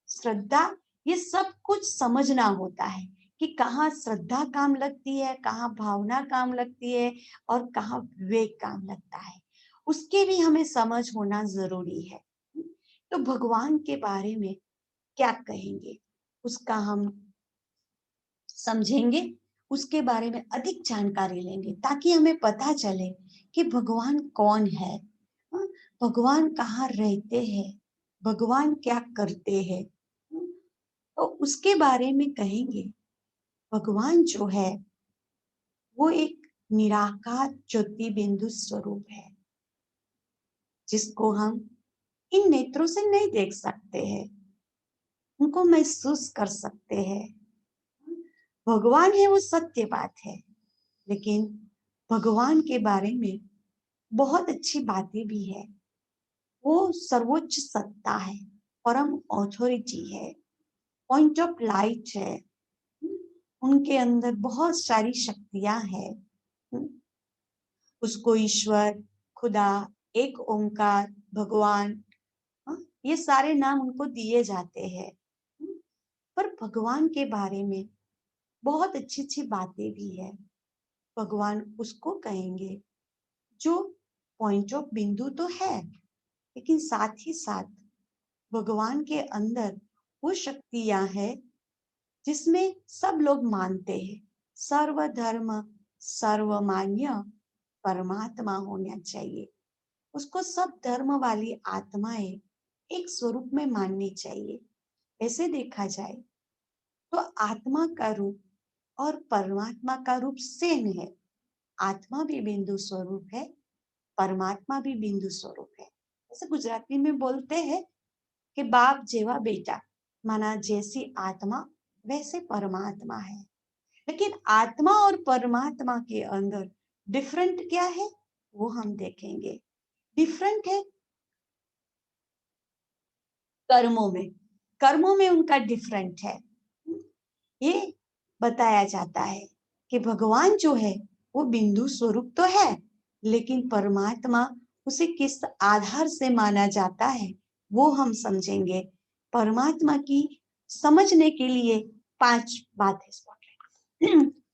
श्रद्धा, ये सब कुछ समझना होता है कि कहाँ श्रद्धा काम लगती है, कहाँ भावना काम लगती है और कहाँ विवेक काम लगता है। उसके भी हमें समझ होना जरूरी है। तो भगवान के बारे में क्या कहेंगे, उसका हम समझेंगे, उसके बारे में अधिक जानकारी लेंगे ताकि हमें पता चले कि भगवान कौन है, हाँ, भगवान कहाँ रहते हैं, भगवान क्या करते हैं। तो उसके बारे में कहेंगे। भगवान जो है वो एक निराकार ज्योति बिंदु स्वरूप है, जिसको हम इन नेत्रों से नहीं देख सकते हैं, उनको महसूस कर सकते हैं। भगवान है वो सत्य बात है, लेकिन भगवान के बारे में बहुत अच्छी बातें भी है। वो सर्वोच्च सत्ता है, परम ऑथोरिटी है, पॉइंट ऑफ लाइट है। उनके अंदर बहुत सारी शक्तियां हैं। उसको ईश्वर, खुदा, एक ओंकार, भगवान, हाँ, ये सारे नाम उनको दिए जाते हैं। पर भगवान के बारे में बहुत अच्छी अच्छी बातें भी है। भगवान उसको कहेंगे जो पॉइंट ऑफ बिंदु तो है, लेकिन साथ ही साथ भगवान के अंदर वो शक्तियां हैं जिसमें सब लोग मानते हैं, सर्वधर्म सर्वमान्य परमात्मा होना चाहिए। उसको सब धर्म वाली आत्माएं एक स्वरूप में माननी चाहिए। ऐसे देखा जाए तो आत्मा का रूप और परमात्मा का रूप सेम है। आत्मा भी बिंदु स्वरूप है, परमात्मा भी बिंदु स्वरूप है। जैसे गुजराती में बोलते हैं कि बाप जेवा बेटा, माना जैसी आत्मा वैसे परमात्मा है। लेकिन आत्मा और परमात्मा के अंदर डिफरेंट क्या है वो हम देखेंगे। डिफरेंट है कर्मों में, कर्मों में उनका डिफरेंट है। ये बताया जाता है कि भगवान जो है वो बिंदु स्वरूप तो है, लेकिन परमात्मा उसे किस आधार से माना जाता है वो हम समझेंगे। परमात्मा की समझने के लिए 5 बातें,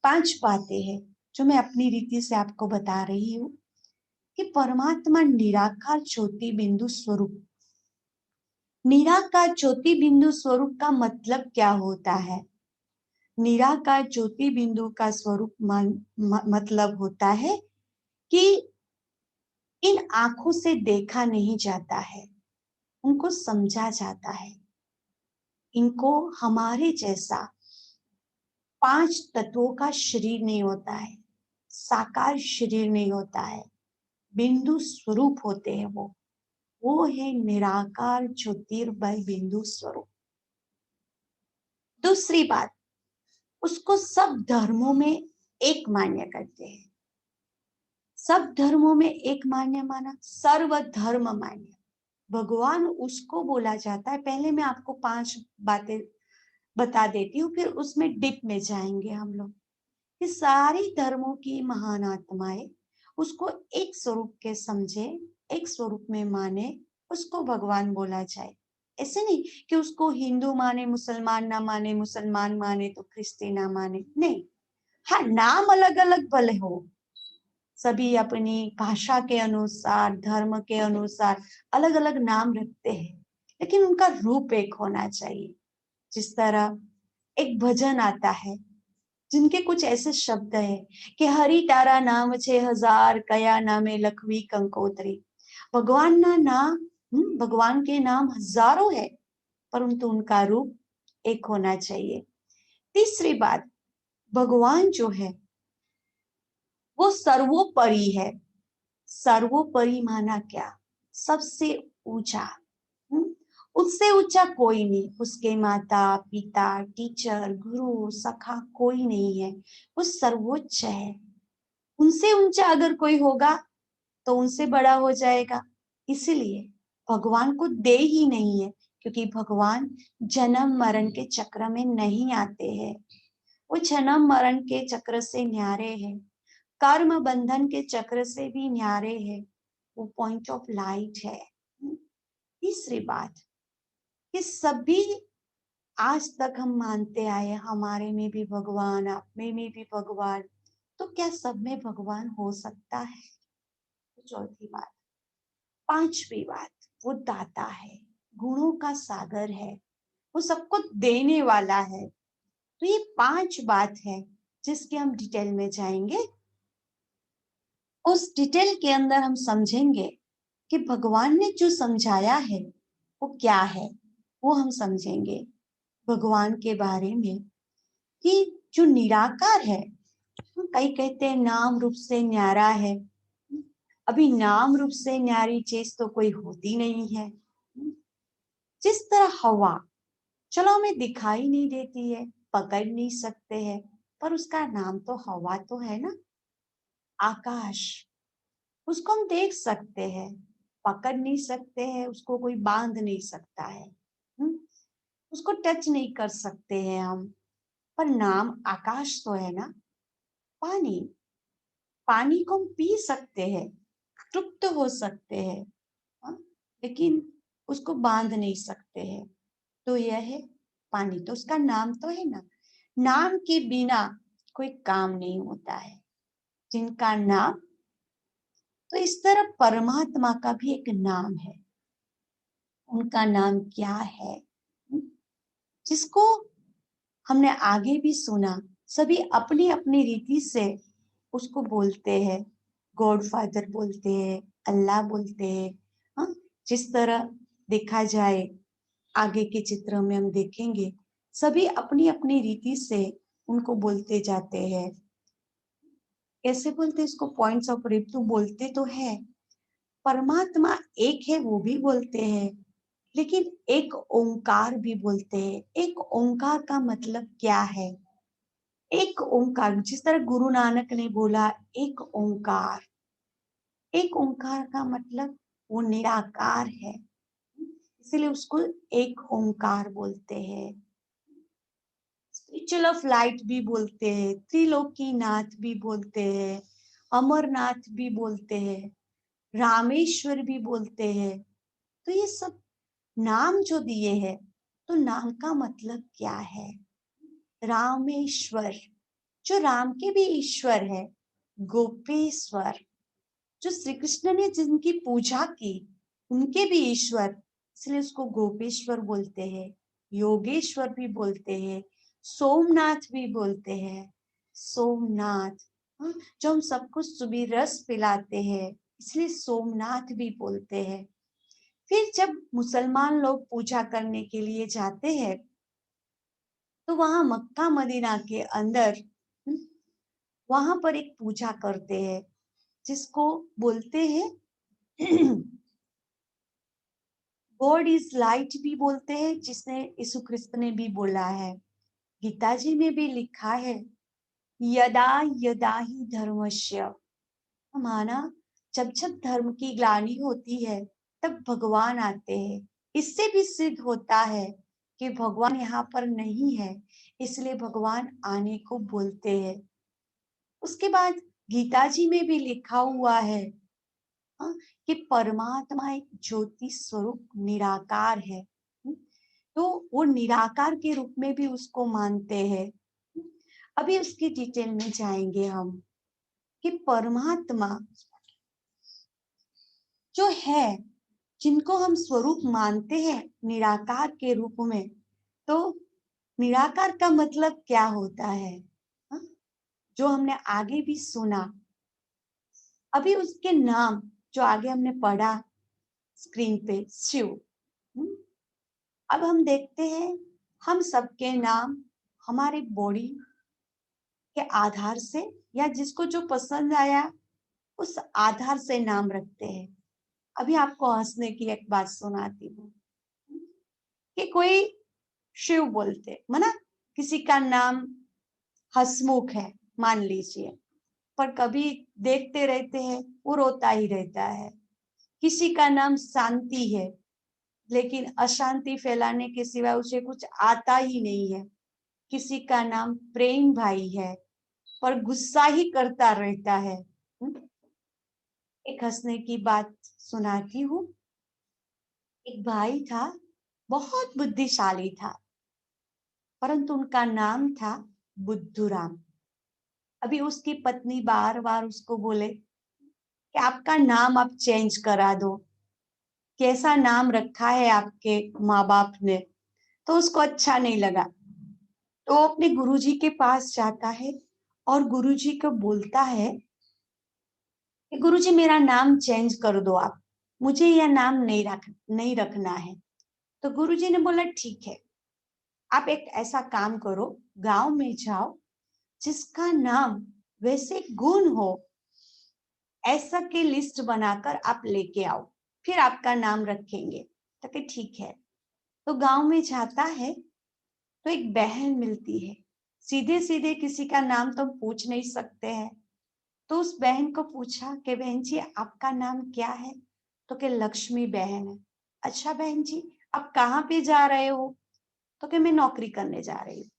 5 बातें हैं जो मैं अपनी रीति से आपको बता रही हूँ कि परमात्मा निराकार ज्योति बिंदु स्वरूप। निराकार ज्योति बिंदु स्वरूप का मतलब क्या होता है? निराकार ज्योति बिंदु का स्वरूप मतलब होता है कि इन आंखों से देखा नहीं जाता है, उनको समझा जाता है। इनको हमारे जैसा 5 तत्वों का शरीर नहीं होता है, साकार शरीर नहीं होता है, बिंदु स्वरूप होते हैं। वो है निराकार ज्योतिर्मय बिंदु स्वरूप। दूसरी बात, उसको सब धर्मों में एक मान्य करते हैं। सब धर्मों में एक मान्य माना, सर्वधर्म मान्य भगवान उसको बोला जाता है। पहले मैं आपको 5 बातें बता देती हूँ, फिर उसमें डिप में जाएंगे हम लोग कि सारी धर्मों की महान आत्माएं उसको एक स्वरूप के समझे, एक स्वरूप में माने, उसको भगवान बोला जाए। ऐसे नहीं कि उसको हिंदू माने मुसलमान ना माने, मुसलमान माने तो ख्रिस्ती ना माने, नहीं। हाँ, नाम अलग अलग भले हो, सभी अपनी भाषा के अनुसार, धर्म के अनुसार अलग अलग नाम रखते हैं, लेकिन उनका रूप एक होना चाहिए। जिस तरह एक भजन आता है जिनके कुछ ऐसे शब्द है कि हरि तारा नाम 6000 कया नामे लखवी कंकोत्री। भगवान ना नाम भगवान के नाम हजारों है परंतु उनका रूप एक होना चाहिए। तीसरी बात, भगवान जो है वो सर्वोपरि है। सर्वोपरि माना क्या? सबसे ऊंचा। हम्म, उससे ऊंचा कोई नहीं। उसके माता पिता टीचर गुरु सखा कोई नहीं है। वो सर्वोच्च है। उनसे ऊंचा अगर कोई होगा तो उनसे बड़ा हो जाएगा। इसीलिए भगवान को दे ही नहीं है, क्योंकि भगवान जन्म मरण के चक्र में नहीं आते हैं। वो जन्म मरण के चक्र से न्यारे हैं, कर्म बंधन के चक्र से भी न्यारे हैं। वो पॉइंट ऑफ लाइट है। तीसरी बात कि सभी आज तक हम मानते आए हमारे में भी भगवान, आप में भी भगवान, तो क्या सब में भगवान हो सकता है? तो चौथी बात। पांचवी बात, वो दाता है, गुणों का सागर है, वो सबको देने वाला है। तो ये 5 बात है जिसके हम डिटेल में जाएंगे। उस डिटेल के अंदर हम समझेंगे कि भगवान ने जो समझाया है वो क्या है, वो हम समझेंगे भगवान के बारे में कि जो निराकार है। कई कहते हैं नाम रूप से न्यारा है। अभी नाम रूप से न्यारी चीज तो कोई होती नहीं है। जिस तरह हवा, चलो हमें दिखाई नहीं देती है, पकड़ नहीं सकते हैं, पर उसका नाम तो हवा तो है ना। आकाश, उसको हम देख सकते हैं, पकड़ नहीं सकते हैं, उसको कोई बांध नहीं सकता है। उसको टच नहीं कर सकते हैं हम, पर नाम आकाश तो है ना। पानी, पानी को हम पी सकते हैं, तृप्त हो सकते हैं, हाँ? लेकिन उसको बांध नहीं सकते हैं। तो यह है पानी, तो उसका नाम तो है ना। नाम के बिना कोई काम नहीं होता है। जिनका नाम, तो इस तरह परमात्मा का भी एक नाम है। उनका नाम क्या है? जिसको हमने आगे भी सुना, सभी अपनी अपनी रीति से उसको बोलते हैं। गॉड फादर बोलते हैं, अल्लाह बोलते हैं, हाँ? जिस तरह देखा जाए आगे के चित्र में हम देखेंगे, सभी अपनी अपनी रीति से उनको बोलते जाते हैं। कैसे बोलते? इसको पॉइंट्स ऑफ रिव्यू बोलते तो है। परमात्मा एक है वो भी बोलते हैं, लेकिन एक ओंकार भी बोलते हैं। एक ओंकार का मतलब क्या है? एक ओंकार, जिस तरह गुरु नानक ने बोला एक ओंकार। एक ओंकार का मतलब वो निराकार है, इसलिए उसको एक ओंकार बोलते हैं। स्पिरिचुअल ऑफ लाइट भी बोलते हैं, त्रिलोकीनाथ भी बोलते हैं, अमरनाथ भी बोलते हैं, रामेश्वर भी बोलते हैं। तो ये सब नाम जो दिए हैं, तो नाम का मतलब क्या है? रामेश्वर, जो राम के भी ईश्वर है। गोपेश्वर, जो श्री कृष्ण ने जिनकी पूजा की उनके भी ईश्वर, इसलिए उसको गोपेश्वर बोलते हैं। योगेश्वर भी बोलते हैं, सोमनाथ भी बोलते हैं। सोमनाथ, हाँ, जो हम सबको सुबह रस पिलाते हैं, इसलिए सोमनाथ भी बोलते हैं। फिर जब मुसलमान लोग पूजा करने के लिए जाते हैं तो वहां मक्का मदीना के अंदर वहां पर एक पूजा करते हैं जिसको बोलते हैं गॉड इज लाइट भी बोलते हैं, जिसने यीशु क्रिस्त ने भी बोला है। गीता जी में भी लिखा है यदा यदा ही धर्मस्य, माना जब जब धर्म की ग्लानि होती है तब भगवान आते हैं। इससे भी सिद्ध होता है कि भगवान यहाँ पर नहीं है, इसलिए भगवान आने को बोलते हैं। उसके बाद गीता जी में भी लिखा हुआ है, हाँ, कि परमात्मा एक ज्योति स्वरूप निराकार है। तो वो निराकार के रूप में भी उसको मानते हैं। अभी उसकी डिटेल में जाएंगे हम कि परमात्मा जो है जिनको हम स्वरूप मानते हैं निराकार के रूप में, तो निराकार का मतलब क्या होता है? हाँ? जो हमने आगे भी सुना, अभी उसके नाम जो आगे हमने पढ़ा स्क्रीन पे, शिव। हम्म? अब हम देखते हैं, हम सबके नाम हमारे बॉडी के आधार से या जिसको जो पसंद आया उस आधार से नाम रखते हैं। अभी आपको हंसने की एक बात सुनाती हूँ कि कोई शिव बोलते, माना किसी का नाम हसमुख है मान लीजिए, पर कभी देखते रहते हैं वो रोता ही रहता है। किसी का नाम शांति है, लेकिन अशांति फैलाने के सिवा उसे कुछ आता ही नहीं है। किसी का नाम प्रेम भाई है, पर गुस्सा ही करता रहता है। एक हंसने की बात सुनाती हूँ। एक भाई था, बहुत बुद्धिशाली था, परंतु उनका नाम था बुद्धूराम। अभी उसकी पत्नी बार बार उसको बोले कि आपका नाम आप चेंज करा दो, कैसा नाम रखा है आपके माँ बाप ने। तो उसको अच्छा नहीं लगा, तो अपने गुरुजी के पास जाता है और गुरुजी को बोलता है कि गुरुजी मेरा नाम चेंज कर दो आप, मुझे यह नाम नहीं रखना है। तो गुरुजी ने बोला ठीक है, आप एक ऐसा काम करो, गांव में जाओ, जिसका नाम वैसे गुण हो ऐसा की लिस्ट बनाकर आप लेके आओ, फिर आपका नाम रखेंगे। तो कि ठीक है। तो गांव में जाता है तो एक बहन मिलती है। सीधे सीधे किसी का नाम तो पूछ नहीं सकते हैं, तो उस बहन को पूछा कि बहन जी आपका नाम क्या है? तो कि लक्ष्मी बहन है। अच्छा बहन जी, आप कहाँ पे जा रहे हो? तो कि मैं नौकरी करने जा रही हूँ।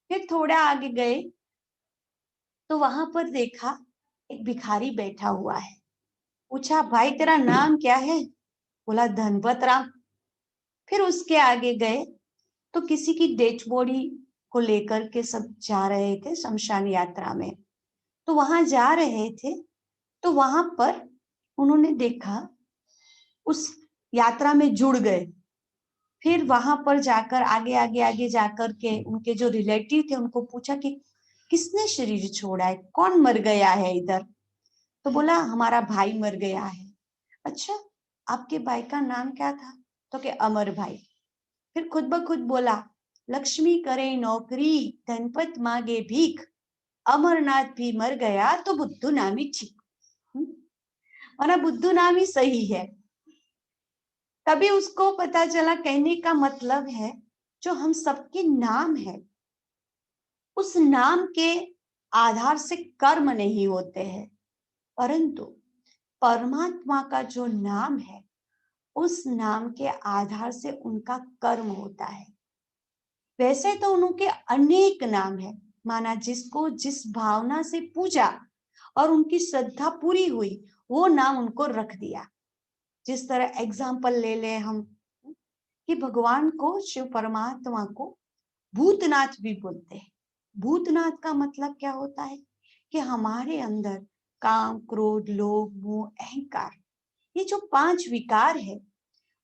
फिर थोड़ा आगे गए तो वहां पर देखा एक भिखारी बैठा हुआ है। पूछा भाई तेरा नाम क्या है? बोला धनपत राम। फिर उसके आगे गए तो किसी की डेड बॉडी को लेकर के सब जा रहे थे शमशान यात्रा में। तो वहां जा रहे थे तो वहां पर उन्होंने देखा, उस यात्रा में जुड़ गए। फिर वहां पर जाकर आगे आगे आगे जाकर के उनके जो रिलेटिव थे उनको पूछा कि किसने शरीर छोड़ा है, कौन मर गया है इधर? तो बोला हमारा भाई मर गया है। अच्छा, आपके भाई का नाम क्या था? तो कि अमर भाई। फिर खुद ब खुद बोला लक्ष्मी करे नौकरी, धनपत मांगे भीख, अमरनाथ भी मर गया तो बुद्धू नामी ठीक। और बुद्धू नामी सही है। तभी उसको पता चला, कहने का मतलब है जो हम सबके नाम है उस नाम के आधार से कर्म नहीं होते हैं, परंतु परमात्मा का जो नाम है उस नाम के आधार से उनका कर्म होता है। वैसे तो उनके अनेक नाम है, माना जिसको जिस भावना से पूजा और उनकी श्रद्धा पूरी हुई वो नाम उनको रख दिया। जिस तरह एग्जाम्पल ले ले हम कि भगवान को, शिव परमात्मा को भूतनाथ भी बोलते हैं। भूतनाथ का मतलब क्या होता है कि हमारे अंदर काम, क्रोध, लोभ, मोह, अहंकार, ये जो 5 विकार है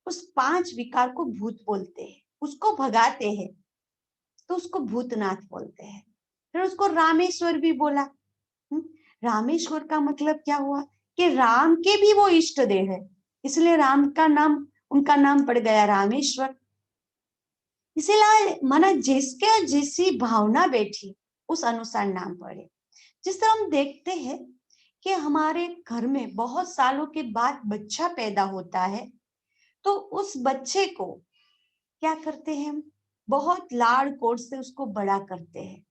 उस 5 विकार को भूत बोलते हैं, उसको भगाते हैं तो उसको भूतनाथ बोलते हैं। फिर उसको रामेश्वर भी बोला। रामेश्वर का मतलब क्या हुआ कि राम के भी वो इष्ट देव है, इसलिए राम का नाम, उनका नाम पड़ गया रामेश्वर। इसीलिए माना जिसके जैसी भावना बैठी उस अनुसार नाम पड़े। जिस तरह हम देखते हैं कि हमारे घर में बहुत सालों के बाद बच्चा पैदा होता है, तो उस बच्चे को क्या करते हैं हम? बहुत लाड़ कोड़ से उसको बड़ा करते हैं।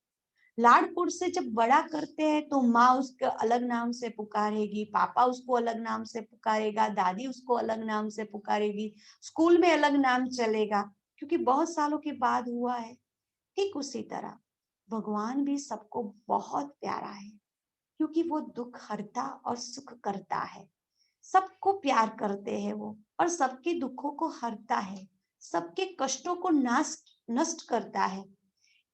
लाड़ कोड़ से जब बड़ा करते हैं तो माँ उसको अलग नाम से पुकारेगी, पापा उसको अलग नाम से पुकारेगा, दादी उसको अलग नाम से पुकारेगी, स्कूल में अलग नाम चलेगा, क्योंकि बहुत सालों के बाद हुआ है। ठीक उसी तरह भगवान भी सबको बहुत प्यारा है, क्योंकि वो दुख हरता और सुख करता है। सबको प्यार करते हैं वो, और सबके दुखों को हरता है, सबके कष्टों को नष्ट करता है।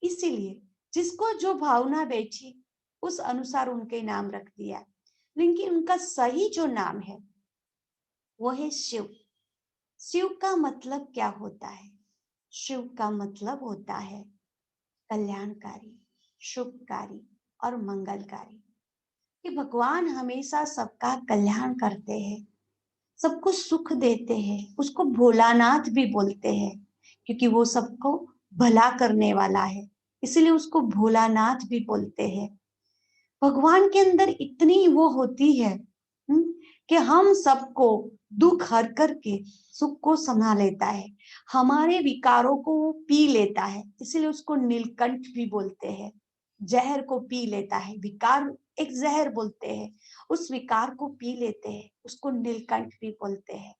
इसीलिए जिसको जो भावना बैठी उस अनुसार उनके नाम रख दिया। लेकिन उनका सही जो नाम है वो है शिव। शिव का मतलब क्या होता है? शिव का मतलब होता है कल्याणकारी, शुभकारी और मंगलकारी। कि भगवान हमेशा सबका कल्याण करते हैं, सबको सुख देते हैं। उसको भोलानाथ भी बोलते हैं क्योंकि वो सबको भला करने वाला है, इसलिए उसको भोलानाथ भी बोलते हैं। भगवान के अंदर इतनी वो होती है कि हम सबको दुख हर करके सुख को संभाल लेता है। हमारे विकारों को वो पी लेता है, इसलिए उसको नीलकंठ भी बोलते हैं। जहर को पी लेता है, विकार एक जहर बोलते हैं, उस विकार को पी लेते हैं, उसको नीलकंठ भी बोलते हैं।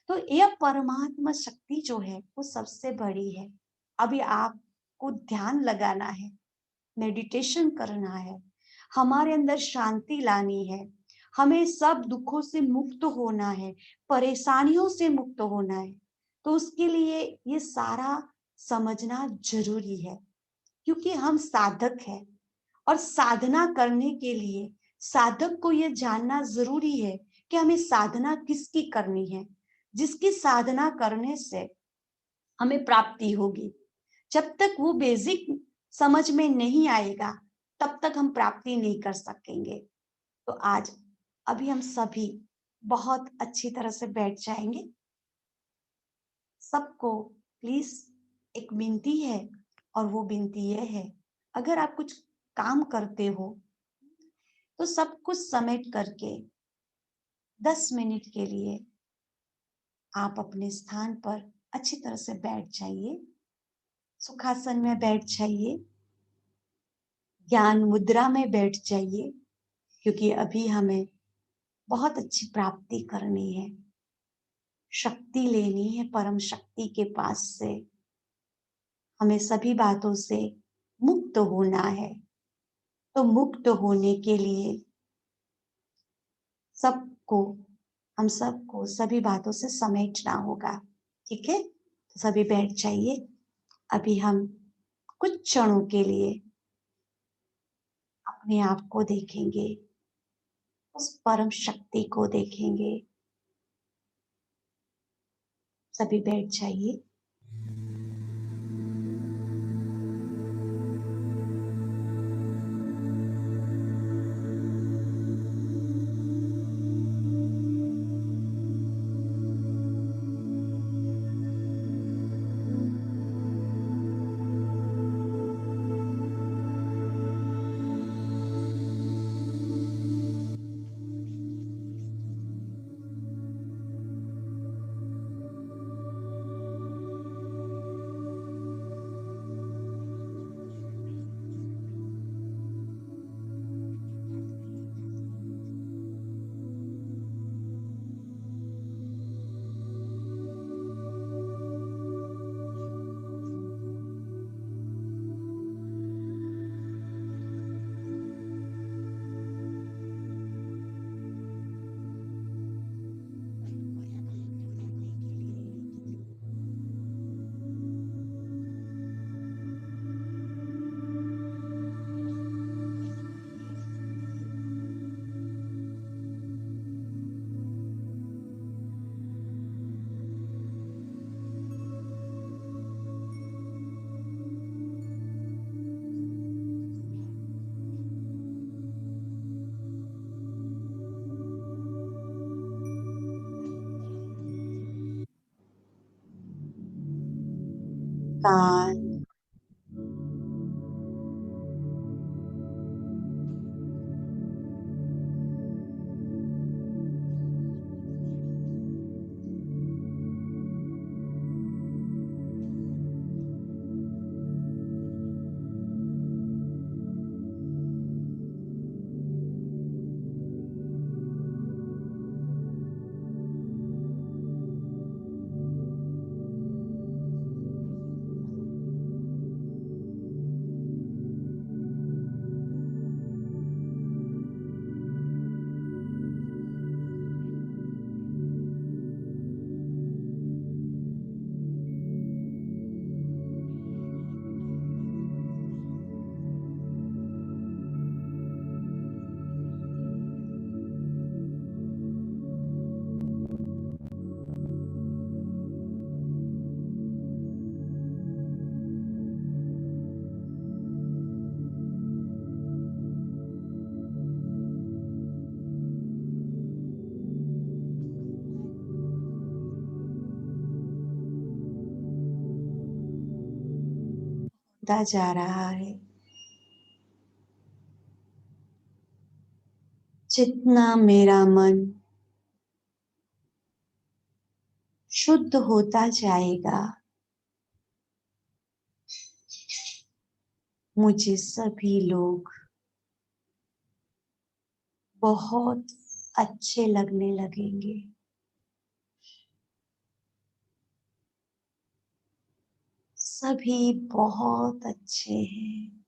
तो यह परमात्मा शक्ति जो है वो सबसे बड़ी है। अभी आपको ध्यान लगाना है, मेडिटेशन करना है, हमारे अंदर शांति लानी है, हमें सब दुखों से मुक्त होना है, परेशानियों से मुक्त होना है। तो उसके लिए ये सारा समझना जरूरी है, क्योंकि हम साधक हैं और साधना करने के लिए साधक को ये जानना जरूरी है कि हमें साधना किसकी करनी है, जिसकी साधना करने से हमें प्राप्ति होगी। जब तक वो बेसिक समझ में नहीं आएगा तब तक हम प्राप्ति नहीं कर सकेंगे। तो आज अभी हम सभी बहुत अच्छी तरह से बैठ जाएंगे। सबको प्लीज एक विनती है, और वो विनती ये है, अगर आप कुछ काम करते हो तो सब कुछ समेट करके 10 मिनट के लिए आप अपने स्थान पर अच्छी तरह से बैठ जाइए, सुखासन में बैठ जाइए, ज्ञान मुद्रा में बैठ जाइए, क्योंकि अभी हमें बहुत अच्छी प्राप्ति करनी है, शक्ति लेनी है परम शक्ति के पास से, हमें सभी बातों से मुक्त होना है। तो मुक्त होने के लिए सबको, हम सबको सभी बातों से समेटना होगा। ठीक है, तो सभी बैठ जाइए। अभी हम कुछ क्षणों के लिए अपने आप को देखेंगे, उस परम शक्ति को देखेंगे। सभी बैठ जाइए। कान, होता जा रहा है। जितना मेरा मन शुद्ध होता जाएगा, मुझे सभी लोग बहुत अच्छे लगने लगेंगे। सभी बहुत अच्छे हैं।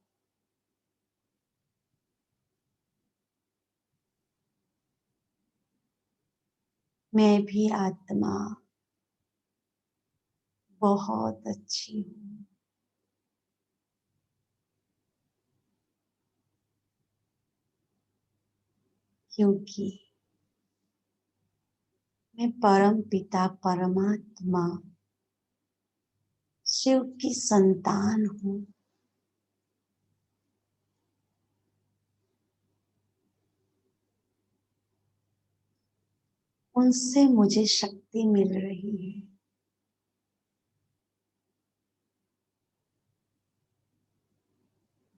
मैं भी आत्मा बहुत अच्छी हूँ, क्योंकि मैं परम पिता परमात्मा शिव की संतान हूँ। उनसे मुझे शक्ति मिल रही है।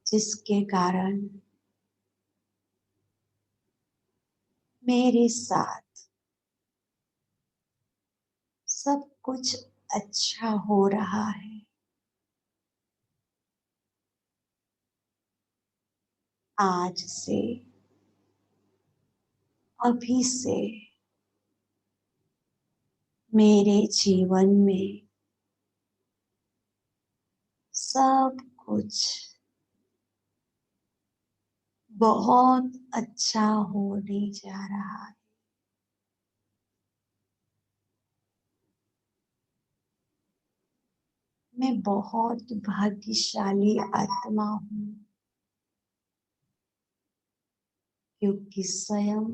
जिसके कारण मेरे साथ सब कुछ अच्छा हो रहा है। आज से, अभी से मेरे जीवन में सब कुछ बहुत अच्छा होने जा रहा है। मैं बहुत भाग्यशाली आत्मा हूँ, क्योंकि स्वयं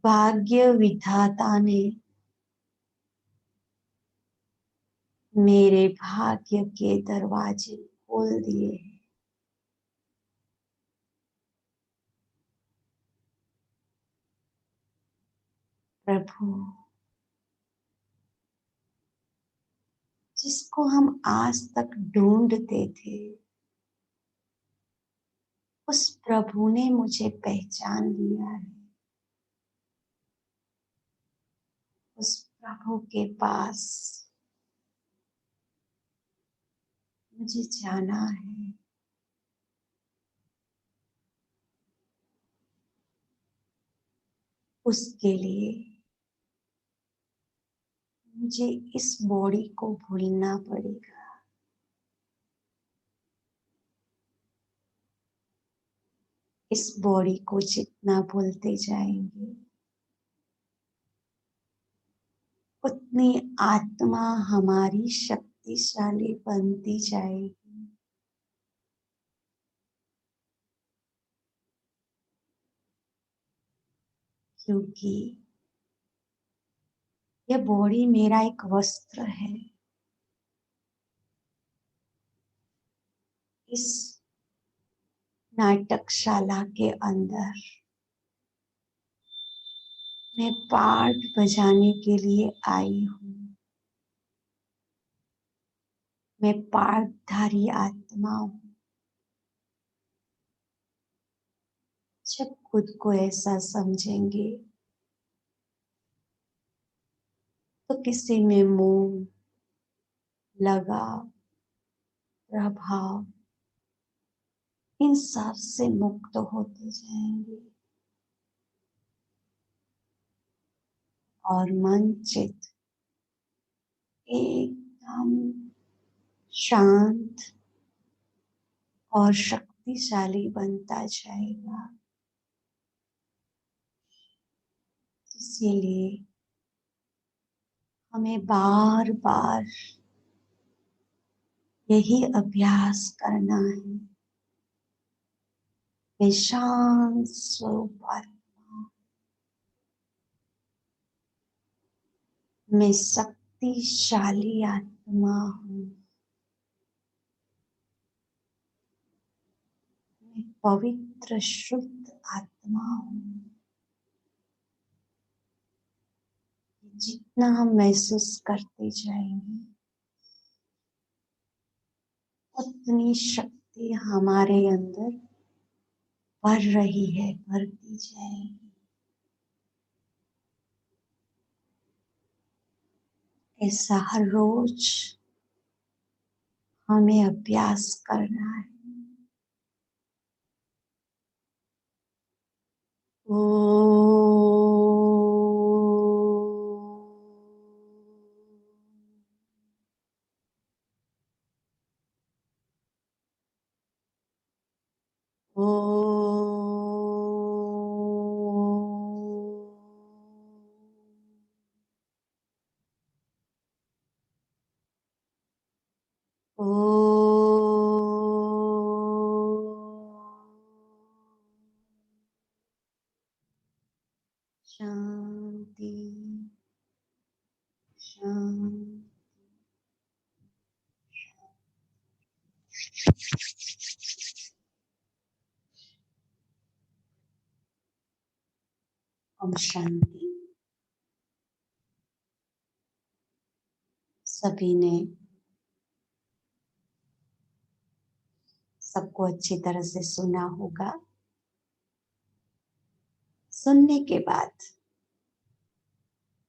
भाग्य विधाता ने मेरे भाग्य के दरवाजे खोल दिए हैं। प्रभु, जिसको हम आज तक ढूंढते थे, उस प्रभु ने मुझे पहचान लिया है। उस प्रभु के पास मुझे जाना है। उसके लिए मुझे इस बॉडी को भूलना पड़ेगा। इस बॉडी को जितना भूलते जाएंगे, उतनी आत्मा हमारी शक्तिशाली बनती जाएगी। क्योंकि यह बॉडी मेरा एक वस्त्र है। इस नाटकशाला के अंदर मैं पार्ट बजाने के लिए आई हूँ। मैं पार्टधारी आत्मा हूँ। जब खुद को ऐसा समझेंगे तो किसी में मोह, लगाव, प्रभाव, इन सब से मुक्त होते जाएंगे और मन चित एकदम शांत और शक्तिशाली बनता जाएगा। इसीलिए हमें बार बार यही अभ्यास करना है। मैं शांत स्वरूप आत्मा, मैं शक्तिशाली आत्मा हूँ। मैं पवित्र शुद्ध आत्मा हूँ। जितना हम महसूस करते जाएंगे, उतनी शक्ति हमारे अंदर बढ़ रही है, बढ़ती जाएगी। ऐसा हर रोज हमें अभ्यास करना है। शांति शांति। ओम शांति। सभी ने सबको अच्छी तरह से सुना होगा। सुनने के बाद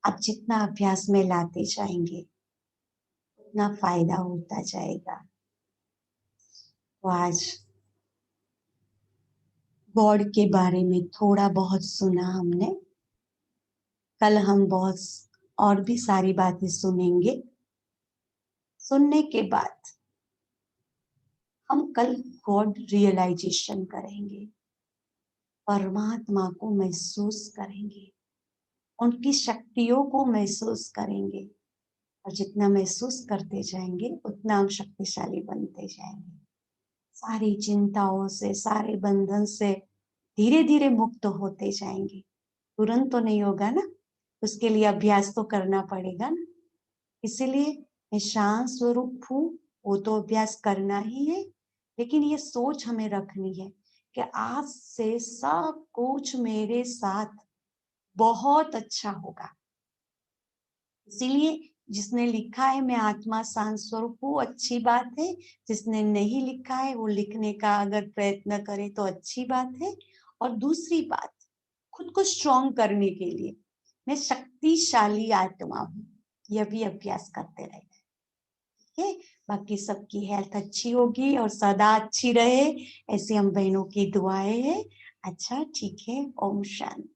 आप जितना अभ्यास में लाते जाएंगे उतना फायदा होता जाएगा। तो आज गॉड के बारे में थोड़ा बहुत सुना हमने। कल हम बहुत और भी सारी बातें सुनेंगे। सुनने के बाद हम कल गॉड रियलाइजेशन करेंगे, परमात्मा को महसूस करेंगे, उनकी शक्तियों को महसूस करेंगे। और जितना महसूस करते जाएंगे उतना हम शक्तिशाली बनते जाएंगे। सारी चिंताओं से, सारे बंधन से धीरे धीरे मुक्त होते जाएंगे। तुरंत तो नहीं होगा ना, उसके लिए अभ्यास तो करना पड़ेगा ना। इसीलिए मैं शांत स्वरूप हूँ, वो तो अभ्यास करना ही है। लेकिन ये सोच हमें रखनी है कि आज से सब कुछ मेरे साथ बहुत अच्छा होगा। इसीलिए जिसने लिखा है मैं आत्मा शांत स्वरूप हूँ, अच्छी बात है। जिसने नहीं लिखा है वो लिखने का अगर प्रयत्न करे तो अच्छी बात है। और दूसरी बात, खुद को स्ट्रॉन्ग करने के लिए मैं शक्तिशाली आत्मा हूँ, यह भी अभ्यास करते रहेगा। ठीक है, बाकी सबकी हेल्थ अच्छी होगी और सदा अच्छी रहे, ऐसी हम बहनों की दुआएं है। अच्छा, ठीक है। ओम शांति।